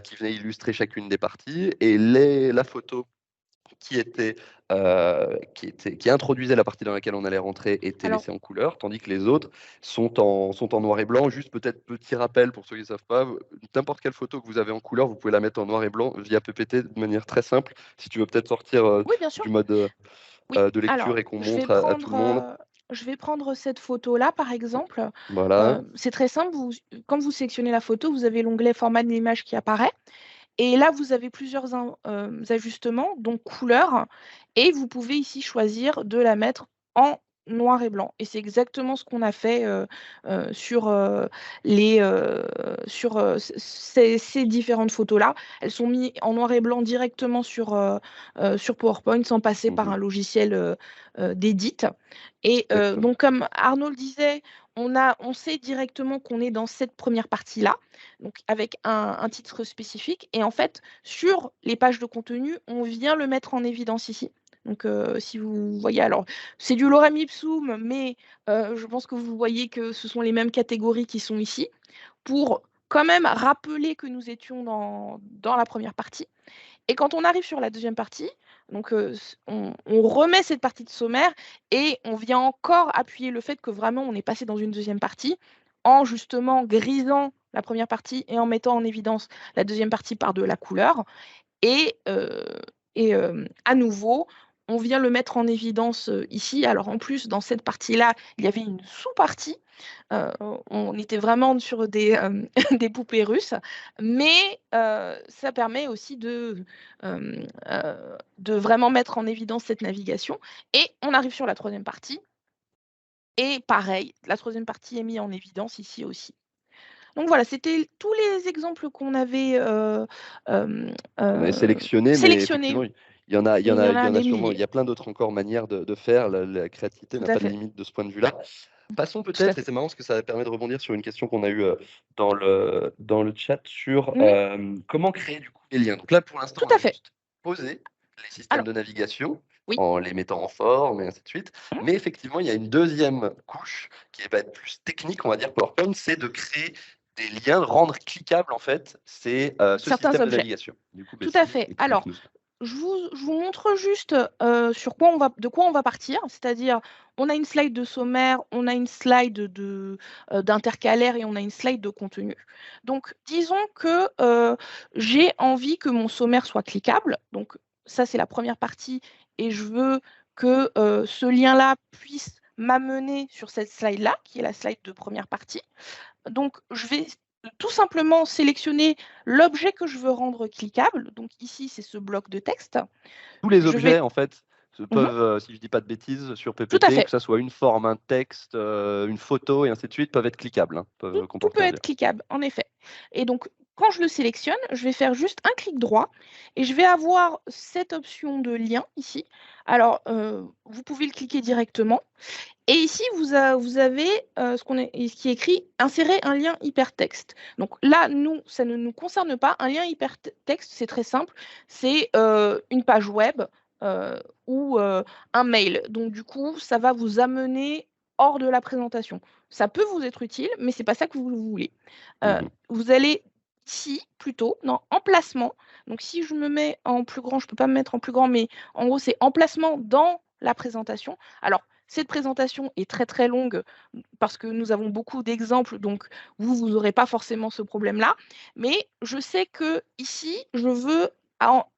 qui venaient illustrer chacune des parties, et la photo qui introduisait la partie dans laquelle on allait rentrer était Alors, laissée en couleur, tandis que les autres sont en noir et blanc. Juste peut-être petit rappel pour ceux qui ne savent pas, n'importe quelle photo que vous avez en couleur, vous pouvez la mettre en noir et blanc via PPT de manière très simple. Si tu veux peut-être sortir oui, bien sûr. du mode Oui. de lecture Alors, et qu'on montre à tout le monde. je vais prendre cette photo-là, par exemple. Voilà. C'est très simple. Quand vous sélectionnez la photo, vous avez l'onglet format de l'image qui apparaît. Et là, vous avez plusieurs ajustements, donc couleur, et vous pouvez ici choisir de la mettre en noir et blanc. Et c'est exactement ce qu'on a fait sur, ces différentes photos-là. Elles sont mises en noir et blanc directement sur PowerPoint sans passer par Mhm. un logiciel d'édit. Et Exactement. donc, comme Arnaud le disait, on sait directement qu'on est dans cette première partie-là, donc avec un titre spécifique. Et en fait, sur les pages de contenu, on vient le mettre en évidence ici. Donc, si vous voyez, alors, c'est du lorem ipsum, mais je pense que vous voyez que ce sont les mêmes catégories qui sont ici, pour quand même rappeler que nous étions dans la première partie. Et quand on arrive sur la deuxième partie, donc on remet cette partie de sommaire et on vient encore appuyer le fait que vraiment on est passé dans une deuxième partie en justement grisant la première partie et en mettant en évidence la deuxième partie par de la couleur. Et, à nouveau, on vient le mettre en évidence ici. Alors en plus, dans cette partie-là, il y avait une sous-partie. Euh, on était vraiment sur des poupées russes, mais ça permet aussi de vraiment mettre en évidence cette navigation. Et on arrive sur la troisième partie. Et pareil, la troisième partie est mise en évidence ici aussi. Donc voilà, c'était tous les exemples qu'on avait On avait sélectionné, mais sélectionnés. effectivement, il y en a, il y Et en il y a, en il y a en a des sûrement. Il milliers. y a plein d'autres encore manières de faire. La créativité Tout n'a à pas de fait. limite de ce point de vue-là. Passons Tout à peut-être, et fait. c'est marrant parce que ça permet de rebondir sur une question qu'on a eue dans le chat sur Mhm. comment créer du coup des liens. Donc là, pour l'instant, Tout on a à fait. juste posé les systèmes Alors, de navigation oui. en les mettant en forme et ainsi de suite. Mhm. Mais effectivement, il y a une deuxième couche qui va être plus technique, on va dire PowerPoint, c'est de créer des liens, rendre cliquable en fait, c'est ce Certains système de objets. navigation. Du coup, Tout à Bessie, fait. Alors, explique-nous ça. je vous montre juste de quoi on va partir. C'est-à-dire, on a une slide de sommaire, on a une slide d'intercalaire et on a une slide de contenu. Donc, disons que j'ai envie que mon sommaire soit cliquable. Donc, ça, c'est la première partie. Et je veux que ce lien-là puisse m'amener sur cette slide-là, qui est la slide de première partie. Donc, je vais tout simplement sélectionner l'objet que je veux rendre cliquable. Donc ici, c'est ce bloc de texte. Tous les Je objets, vais... en fait, Mhm. peuvent, si je dis pas de bêtises, sur Tout à PPT, que fait. ça soit une forme, un texte, une photo et ainsi de suite, peuvent être cliquables, hein, peuvent Tout peut comporter un lien. être cliquable, en effet. Et donc, quand je le sélectionne, je vais faire juste un clic droit et je vais avoir cette option de lien ici. Alors, vous pouvez le cliquer directement. Et ici, vous avez ce qui est écrit insérer un lien hypertexte. Donc là, nous, ça ne nous concerne pas. Un lien hypertexte, c'est très simple. C'est une page web ou un mail. Donc du coup, ça va vous amener hors de la présentation. Ça peut vous être utile, mais c'est pas ça que vous voulez. Vous allez ici, plutôt, dans emplacement. Donc si je me mets en plus grand, je peux pas me mettre en plus grand, mais en gros, c'est emplacement dans la présentation. Alors, cette présentation est très très longue parce que nous avons beaucoup d'exemples, donc vous n'aurez pas forcément ce problème-là. Mais je sais que ici, je veux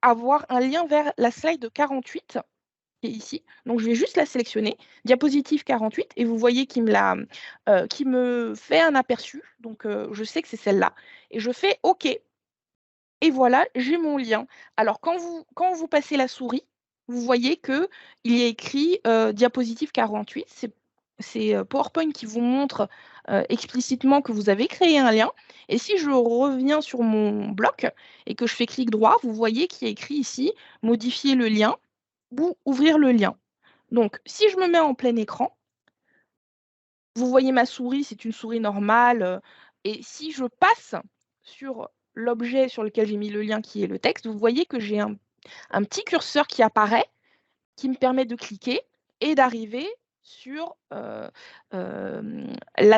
avoir un lien vers la slide 48 qui est ici. Donc, je vais juste la sélectionner, diapositive 48, et vous voyez qu'il me fait un aperçu. Donc, je sais que c'est celle-là. Et je fais OK. Et voilà, j'ai mon lien. Alors, quand vous passez la souris, vous voyez qu'il y a écrit diapositive 48. C'est PowerPoint qui vous montre explicitement que vous avez créé un lien. Et si je reviens sur mon bloc et que je fais clic droit, vous voyez qu'il y a écrit ici modifier le lien ou ouvrir le lien. Donc, si je me mets en plein écran, vous voyez ma souris, c'est une souris normale. Et si je passe sur l'objet sur lequel j'ai mis le lien, qui est le texte, vous voyez que j'ai un petit curseur qui apparaît, qui me permet de cliquer et d'arriver sur la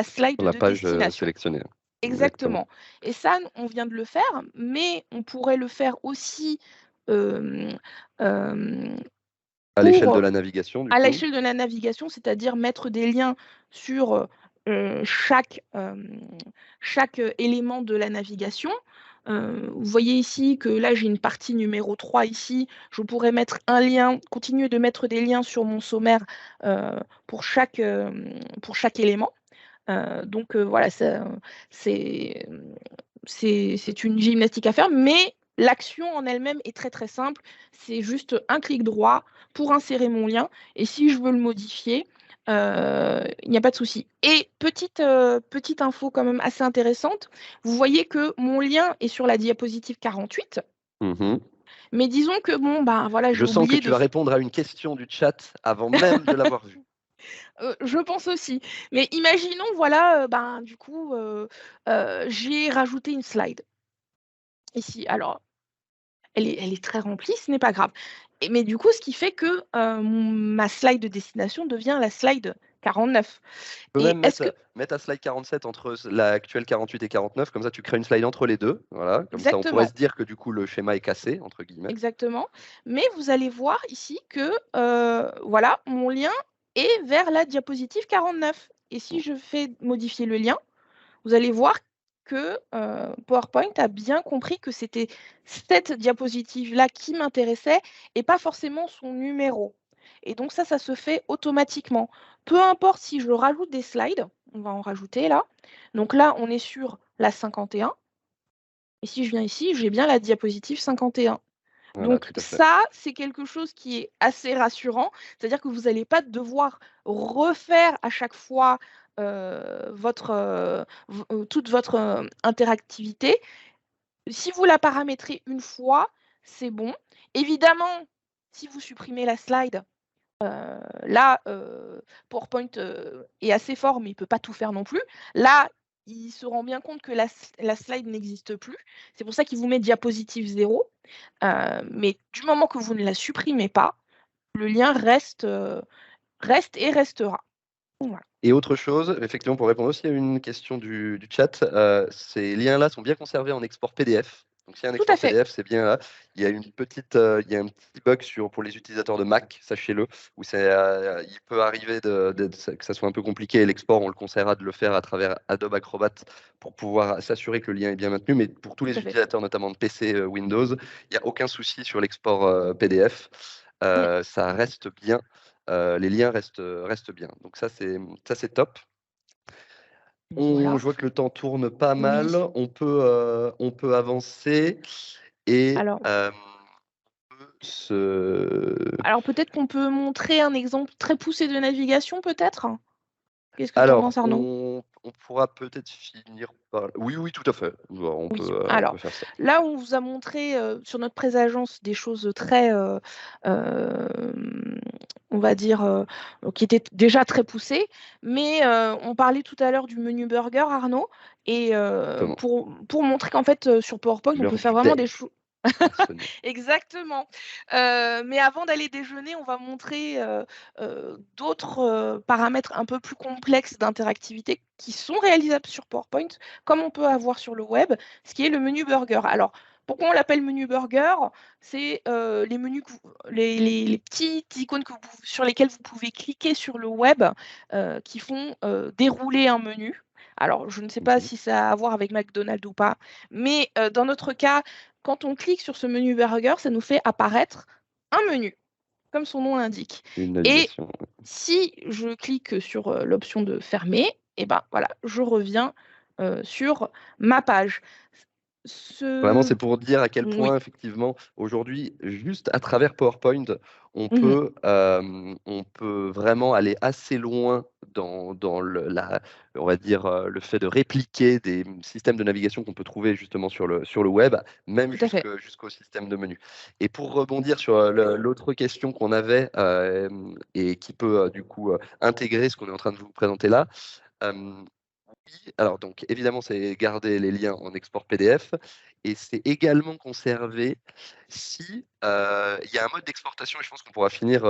slide Sur la de page destination. sélectionnée. Exactement. Exactement. Et ça, on vient de le faire, mais on pourrait le faire aussi euh, euh, À l'échelle de pour la navigation, du à coup. l'échelle de la navigation, c'est-à-dire mettre des liens sur chaque élément de la navigation. Vous voyez ici que là, j'ai une partie numéro 3 ici. Je pourrais mettre un lien, continuer de mettre des liens sur mon sommaire pour chaque élément. Donc voilà, c'est c'est une gymnastique à faire, mais l'action en elle-même est très très simple. C'est juste un clic droit pour insérer mon lien. Et si je veux le modifier, il n'y a pas de souci. Et petite info quand même assez intéressante, vous voyez que mon lien est sur la diapositive 48, Mhm. mais disons que bon, bah voilà, j'ai Je sens que oublié tu de. vas répondre à une question du chat avant même de l'avoir vue. Je pense aussi. Mais imaginons, voilà, ben, du coup, j'ai rajouté une slide ici. Alors, elle est très remplie, ce n'est pas grave. Mais du coup, ce qui fait que ma slide de destination devient la slide 49. Tu peux Et même est-ce que. mettre ta slide 47 entre l'actuelle 48 et 49, comme ça tu crées une slide entre les deux. Voilà, comme ça on pourrait Exactement, se dire que du coup le schéma est cassé, entre guillemets. exactement. Mais vous allez voir ici que, voilà, mon lien est vers la diapositive 49. Et si je fais modifier le lien, vous allez voir que PowerPoint a bien compris que c'était cette diapositive-là qui m'intéressait et pas forcément son numéro. Et donc ça se fait automatiquement. Peu importe si je rajoute des slides, on va en rajouter là. Donc là, on est sur la 51. Et si je viens ici, j'ai bien la diapositive 51. Voilà, Donc tout à fait. ça, c'est quelque chose qui est assez rassurant. C'est-à-dire que vous n'allez pas devoir refaire à chaque fois toute votre interactivité. Si vous la paramétrez une fois, c'est bon. Évidemment, si vous supprimez la slide, là, PowerPoint est assez fort, mais il ne peut pas tout faire non plus. Là, il se rend bien compte que la slide n'existe plus. C'est pour ça qu'il vous met diapositive 0. Mais du moment que vous ne la supprimez pas, le lien reste et restera. Voilà. Et autre chose, effectivement, pour répondre aussi à une question du chat, ces liens-là sont bien conservés en export PDF. Donc, s'il y a un Tout à export fait. PDF, c'est bien là. Il y a il y a un petit bug pour les utilisateurs de Mac, sachez-le, où il peut arriver que ça soit un peu compliqué. L'export, on le conseillera de le faire à travers Adobe Acrobat pour pouvoir s'assurer que le lien est bien maintenu. Mais pour tous Tout les à fait. utilisateurs, notamment de PC Windows, il n'y a aucun souci sur l'export PDF. Mm. Ça reste bien. Les liens restent bien. Donc ça c'est top. Je Voilà. vois que le temps tourne pas mal. Oui. On peut avancer et Alors, se... alors peut-être qu'on peut montrer un exemple très poussé de navigation, peut-être? Qu'est-ce que tu en Alors, penses, Arnaud? on pourra peut-être finir par... Oui, oui, tout à fait. Bon, Oui. on Alors, peut faire ça. là, on vous a montré sur notre présagence des choses très, euh, on va dire, qui étaient déjà très poussées. Mais on parlait tout à l'heure du menu burger, Arnaud. Et Exactement. pour montrer qu'en fait, sur PowerPoint, on peut L'heure faire du vraiment des déj. choses. Mentionné. Exactement. Mais avant d'aller déjeuner, on va montrer, d'autres, paramètres un peu plus complexes d'interactivité qui sont réalisables sur PowerPoint, comme on peut avoir sur le web, ce qui est le menu burger. Alors, pourquoi on l'appelle menu burger? C'est, les menus que vous les petites icônes que vous sur lesquelles vous pouvez cliquer sur le web, qui font, dérouler un menu. Alors, je ne sais pas Mhm. si ça a à voir avec McDonald's ou pas, mais, dans notre cas, quand on clique sur ce menu burger, ça nous fait apparaître un menu, comme son nom l'indique. Une Et animation. si je clique sur l'option de fermer, et ben voilà, je reviens sur ma page. Vraiment, c'est Ce... pour dire à quel Oui. point, effectivement, aujourd'hui, juste à travers PowerPoint, Mhm. on peut vraiment aller assez loin dans on va dire, le fait de répliquer des systèmes de navigation qu'on peut trouver justement sur le web, même Tout à fait. jusqu'au système de menu. Et pour rebondir sur l'autre question qu'on avait et qui peut du coup intégrer ce qu'on est en train de vous présenter là, euh, alors donc évidemment, c'est garder les liens en export PDF et c'est également conservé si il y a un mode d'exportation et je pense on pourra finir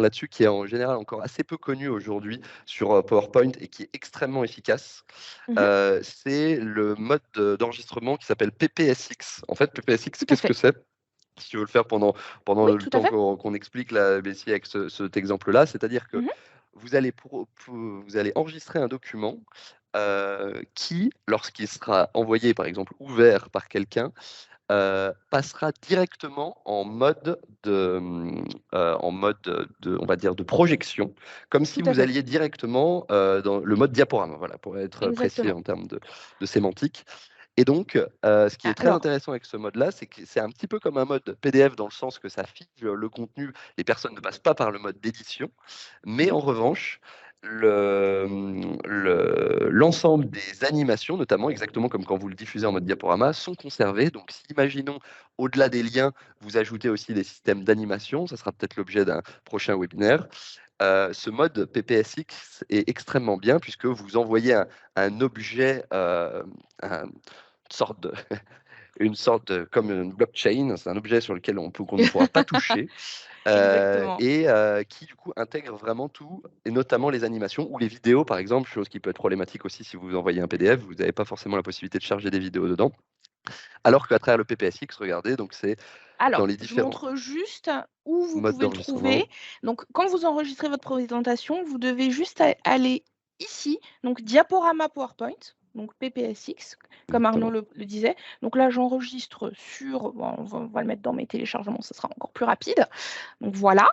là-dessus qui est en général encore assez peu connu aujourd'hui sur PowerPoint et qui est extrêmement efficace. Mhm. C'est le mode d'enregistrement qui s'appelle PPSX. En fait, PPSX, Tout à qu'est-ce que fait. c'est? Si tu veux le faire pendant Oui, le tout à temps fait. qu'on explique la BCI avec cet exemple-là, c'est-à-dire que Mhm. vous allez enregistrer un document qui, lorsqu'il sera envoyé, par exemple, ouvert par quelqu'un, passera directement en mode on va dire, de projection, comme si Tout à vous fait. alliez directement dans le mode diaporama, voilà, pour être précis Exactement. en termes de sémantique. Et donc, ce qui est très Alors, intéressant avec ce mode-là, c'est que c'est un petit peu comme un mode PDF dans le sens que ça fige le contenu, les personnes ne passent pas par le mode d'édition, mais mhm. en revanche, l'ensemble des animations, notamment exactement comme quand vous le diffusez en mode diaporama, sont conservées. Donc, si imaginons, au-delà des liens, vous ajoutez aussi des systèmes d'animation, ça sera peut-être l'objet d'un prochain webinaire. Ce mode PPSX est extrêmement bien puisque vous envoyez un objet, une sorte de, comme une blockchain, c'est un objet sur lequel qu'on ne pourra pas toucher Exactement. qui du coup intègre vraiment tout, et notamment les animations ou les vidéos par exemple, chose qui peut être problématique aussi si vous envoyez un PDF, vous n'avez pas forcément la possibilité de charger des vidéos dedans. Alors qu'à travers le PPSX, regardez, donc c'est dans Alors, les je différents montre juste où vous modes pouvez le trouver. d'enregistrement. Donc, quand vous enregistrez votre présentation, vous devez juste aller ici, donc diaporama PowerPoint, donc PPSX, comme Arnaud Exactement. le disait. Donc là, j'enregistre sur, bon, on va le mettre dans mes téléchargements, ce sera encore plus rapide. Donc voilà.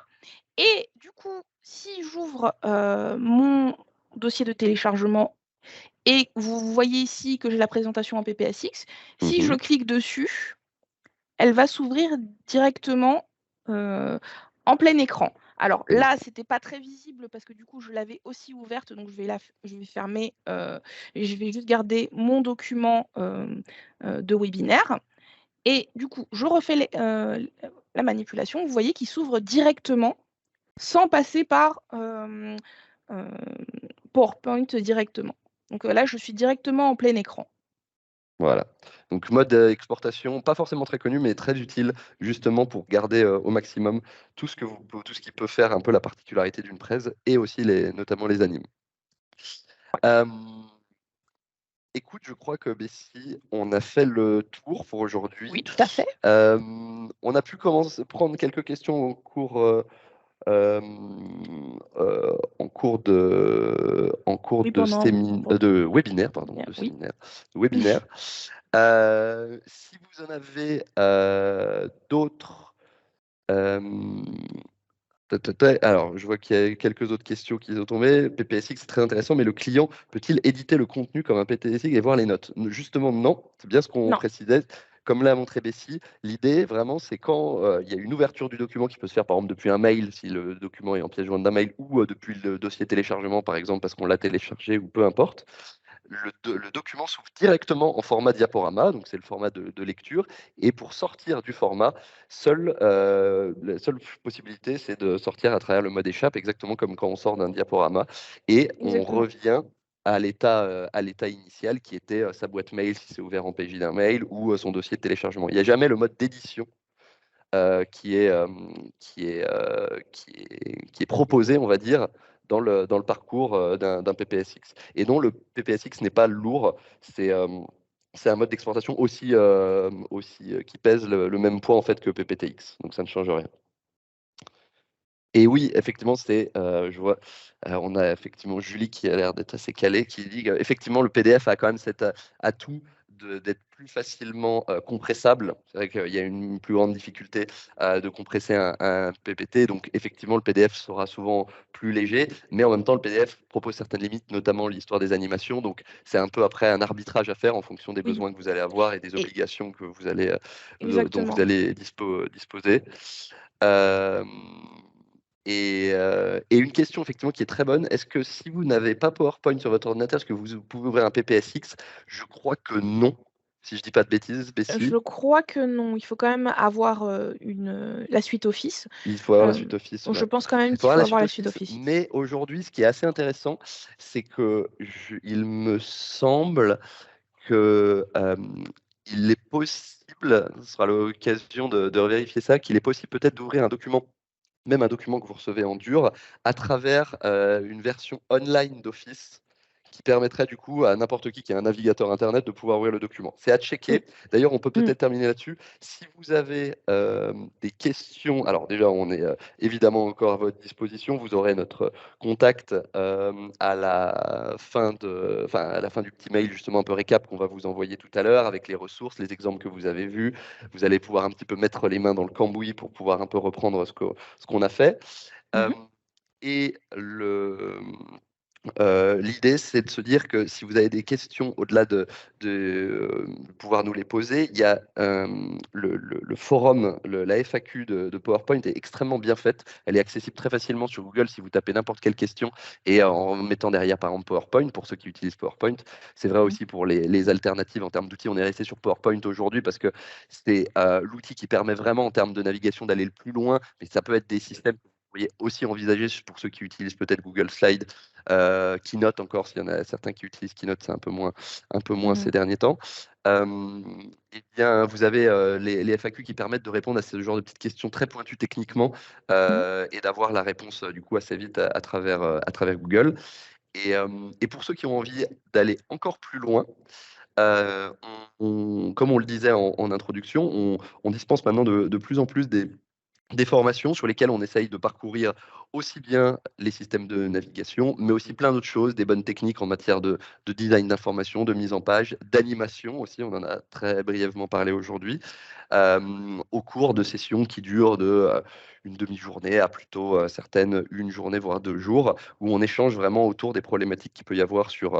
Et du coup, si j'ouvre mon dossier de téléchargement et vous voyez ici que j'ai la présentation en PPSX, si je Mhm. clique dessus, elle va s'ouvrir directement en plein écran. Alors là, Exactement. c'était pas très visible parce que du coup, je l'avais aussi ouverte, donc je vais fermer et je vais juste garder mon document de webinaire. Et du coup, je refais la manipulation. Vous voyez qu'il s'ouvre directement sans passer par euh, PowerPoint directement. Donc là, je suis directement en plein écran. Voilà. Donc mode exportation, pas forcément très connu, mais très utile justement pour garder au maximum tout ce qui peut faire un peu la particularité d'une presse et aussi notamment les animes. Euh, Écoute, je crois que Bessie, on a fait le tour pour Oui, aujourd'hui. tout à fait. On a pu commencer prendre quelques questions euh, en cours Oui, pendant de webinaire, pardon, de oui. séminaire, de webinaire. Si vous en avez d'autres, euh, alors, je vois qu'il y a quelques autres questions qui sont tombées. PPSX, c'est très intéressant, mais le client peut-il éditer le contenu comme un PPSX et voir les notes? Justement, non. C'est bien ce qu'on Non, précisait. Comme l'a montré Bessie, l'idée, vraiment, c'est quand il y a une ouverture du document qui peut se faire, par exemple, depuis un mail, si le document est en pièce jointe d'un mail, ou depuis le dossier téléchargement, par exemple, parce qu'on l'a téléchargé, ou peu importe le document s'ouvre directement en format diaporama, donc c'est le format de lecture. Et pour sortir du format, la seule possibilité, c'est de sortir à travers le mode échappe, exactement comme quand on sort d'un diaporama. Et on exactement. revient à l'état initial qui était sa boîte mail si c'est ouvert en PJ d'un mail ou son dossier de téléchargement. Il n'y a jamais le mode d'édition qui est, qui est proposé, on va dire, dans le parcours d'un PPSX. Et non, le PPSX n'est pas lourd, c'est un mode d'exportation qui pèse le même poids en fait que PPTX, donc ça ne change rien. Et oui, effectivement, je vois, on a effectivement Julie qui a l'air d'être assez calée, qui dit qu'effectivement, le PDF a quand même cet atout d'être plus facilement compressable. C'est vrai qu'il y a une plus grande difficulté de compresser un PPT, donc effectivement, le PDF sera souvent plus léger, mais en même temps, le PDF propose certaines limites, notamment l'histoire des animations, donc c'est un peu après un arbitrage à faire en fonction des Oui, besoins que vous allez avoir et des et obligations dont vous exactement. allez disposer. Euh, et une question effectivement qui est très bonne, est-ce que si vous n'avez pas PowerPoint sur votre ordinateur, est-ce que vous pouvez ouvrir un PPSX? Je crois que non, si je dis pas de bêtises, Je Bessie. crois que non, il faut quand même avoir la suite Office. Il faut avoir la Euh, suite Office, donc je ouais. pense quand même Il faut qu'il avoir faut la avoir suite la suite Office, Office. mais aujourd'hui, ce qui est assez intéressant, c'est que il me semble que il est possible, ce sera l'occasion de vérifier ça, qu'il est possible peut-être d'ouvrir un document, même un document que vous recevez en dur, à travers une version online d'Office qui permettrait du coup à n'importe qui a un navigateur Internet de pouvoir ouvrir le document. C'est à Mm, checker. D'ailleurs, on peut mm, peut-être terminer là-dessus. Si vous avez des questions, alors déjà, on est évidemment encore à votre disposition. Vous aurez notre contact à la fin du petit mail, justement un peu récap qu'on va vous envoyer tout à l'heure avec les ressources, les exemples que vous avez vus. Vous allez pouvoir un petit peu mettre les mains dans le cambouis pour pouvoir un peu reprendre ce qu'on a fait. Euh, mhm, et l'idée, c'est de se dire que si vous avez des questions au-delà de pouvoir nous les poser, il y a le forum, la FAQ de PowerPoint est extrêmement bien faite. Elle est accessible très facilement sur Google si vous tapez n'importe quelle question et en mettant derrière par exemple PowerPoint pour ceux qui utilisent PowerPoint. C'est vrai mm, aussi pour les alternatives en termes d'outils. On est resté sur PowerPoint aujourd'hui parce que c'est l'outil qui permet vraiment en termes de navigation d'aller le plus loin, mais ça peut être des systèmes que vous pourriez aussi envisager pour ceux qui utilisent peut-être Google Slide, Keynote encore, s'il y en a certains qui utilisent Keynote, c'est un peu moins mhm, ces derniers temps. Eh bien, vous avez les FAQ qui permettent de répondre à ce genre de petites questions très pointues techniquement mhm, et d'avoir la réponse du coup assez vite à travers Google. Et pour ceux qui ont envie d'aller encore plus loin, euh, comme on le disait en introduction, on dispense maintenant de plus en plus des formations sur lesquelles on essaye de parcourir aussi bien les systèmes de navigation, mais aussi plein d'autres choses, des bonnes techniques en matière de design d'information, de mise en page, d'animation aussi, on en a très brièvement parlé aujourd'hui, au cours de sessions qui durent une demi-journée à plutôt certaines une journée, voire 2 jours, où on échange vraiment autour des problématiques qu'il peut y avoir sur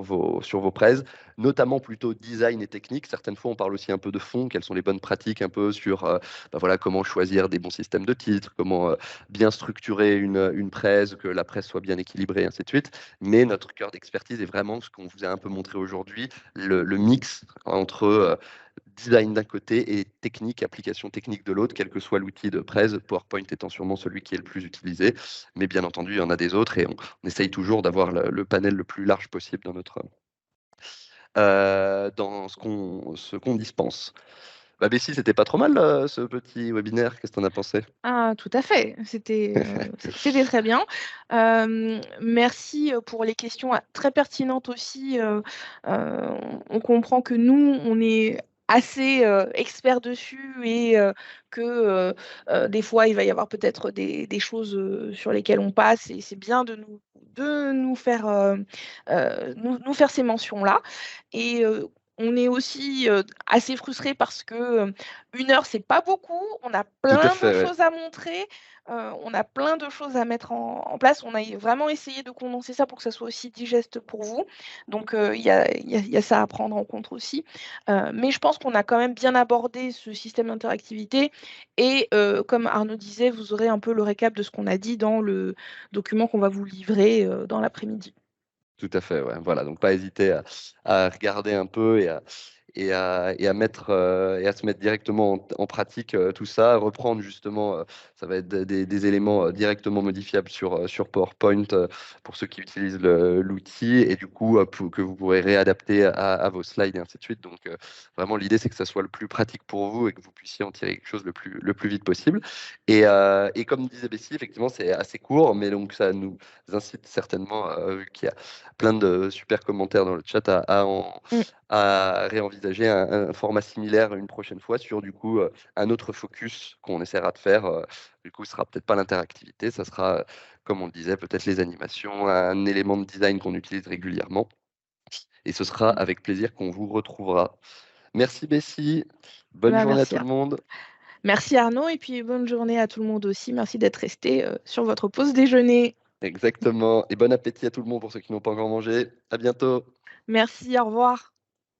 vos prêts, notamment plutôt design et technique. Certaines fois, on parle aussi un peu de fond, quelles sont les bonnes pratiques un peu sur bah voilà, comment choisir des bons systèmes de titres, comment bien structurer une presse, que la presse soit bien équilibrée, ainsi de suite. Mais notre cœur d'expertise est vraiment ce qu'on vous a un peu montré aujourd'hui, le mix entre design d'un côté et technique, application technique de l'autre, quel que soit l'outil de presse, PowerPoint étant sûrement celui qui est le plus utilisé. Mais bien entendu, il y en a des autres et on essaye toujours d'avoir le panel le plus large possible dans ce qu'on dispense. Bah Bessie, c'était pas trop mal ce petit webinaire. Qu'est-ce que t'en as pensé? Ah, tout à fait. C'était très bien. Merci pour les questions très pertinentes aussi. On comprend que nous, on est assez experts dessus et que des fois, il va y avoir peut-être des choses sur lesquelles on passe et c'est bien de nous faire, nous faire ces mentions-là. Et on est aussi assez frustrés parce que 1 heure, c'est pas beaucoup. On a Tout à plein de fait, ouais. choses à montrer. On a plein de choses à mettre en place. On a vraiment essayé de condenser ça pour que ça soit aussi digeste pour vous. Donc, il y a ça à prendre en compte aussi. Mais je pense qu'on a quand même bien abordé ce système d'interactivité. Et comme Arnaud disait, vous aurez un peu le récap de ce qu'on a dit dans le document qu'on va vous livrer dans l'après-midi. Tout à fait, ouais. Voilà, donc pas hésiter à regarder un peu et à mettre et à se mettre directement en pratique tout ça, reprendre justement, ça va être des éléments directement modifiables sur PowerPoint pour ceux qui utilisent l'outil et du coup que vous pourrez réadapter à vos slides et ainsi de suite. Donc vraiment l'idée c'est que ça soit le plus pratique pour vous et que vous puissiez en tirer quelque chose le plus vite possible. Et comme disait Bessie, effectivement c'est assez court, mais donc ça nous incite certainement, vu qu'il y a plein de super commentaires dans le chat, Mm. à réenvisager un format similaire une prochaine fois sur du coup un autre focus qu'on essaiera de faire. Du coup, ce sera peut-être pas l'interactivité, ça sera, comme on le disait, peut-être les animations, un élément de design qu'on utilise régulièrement. Et ce sera avec plaisir qu'on vous retrouvera. Merci Bessie, bonne Bah, journée à merci. tout le monde. Merci Arnaud et puis bonne journée à tout le monde aussi. Merci d'être resté sur votre pause déjeuner. Exactement. Et bon appétit à tout le monde pour ceux qui n'ont pas encore mangé. À bientôt. Merci, au revoir.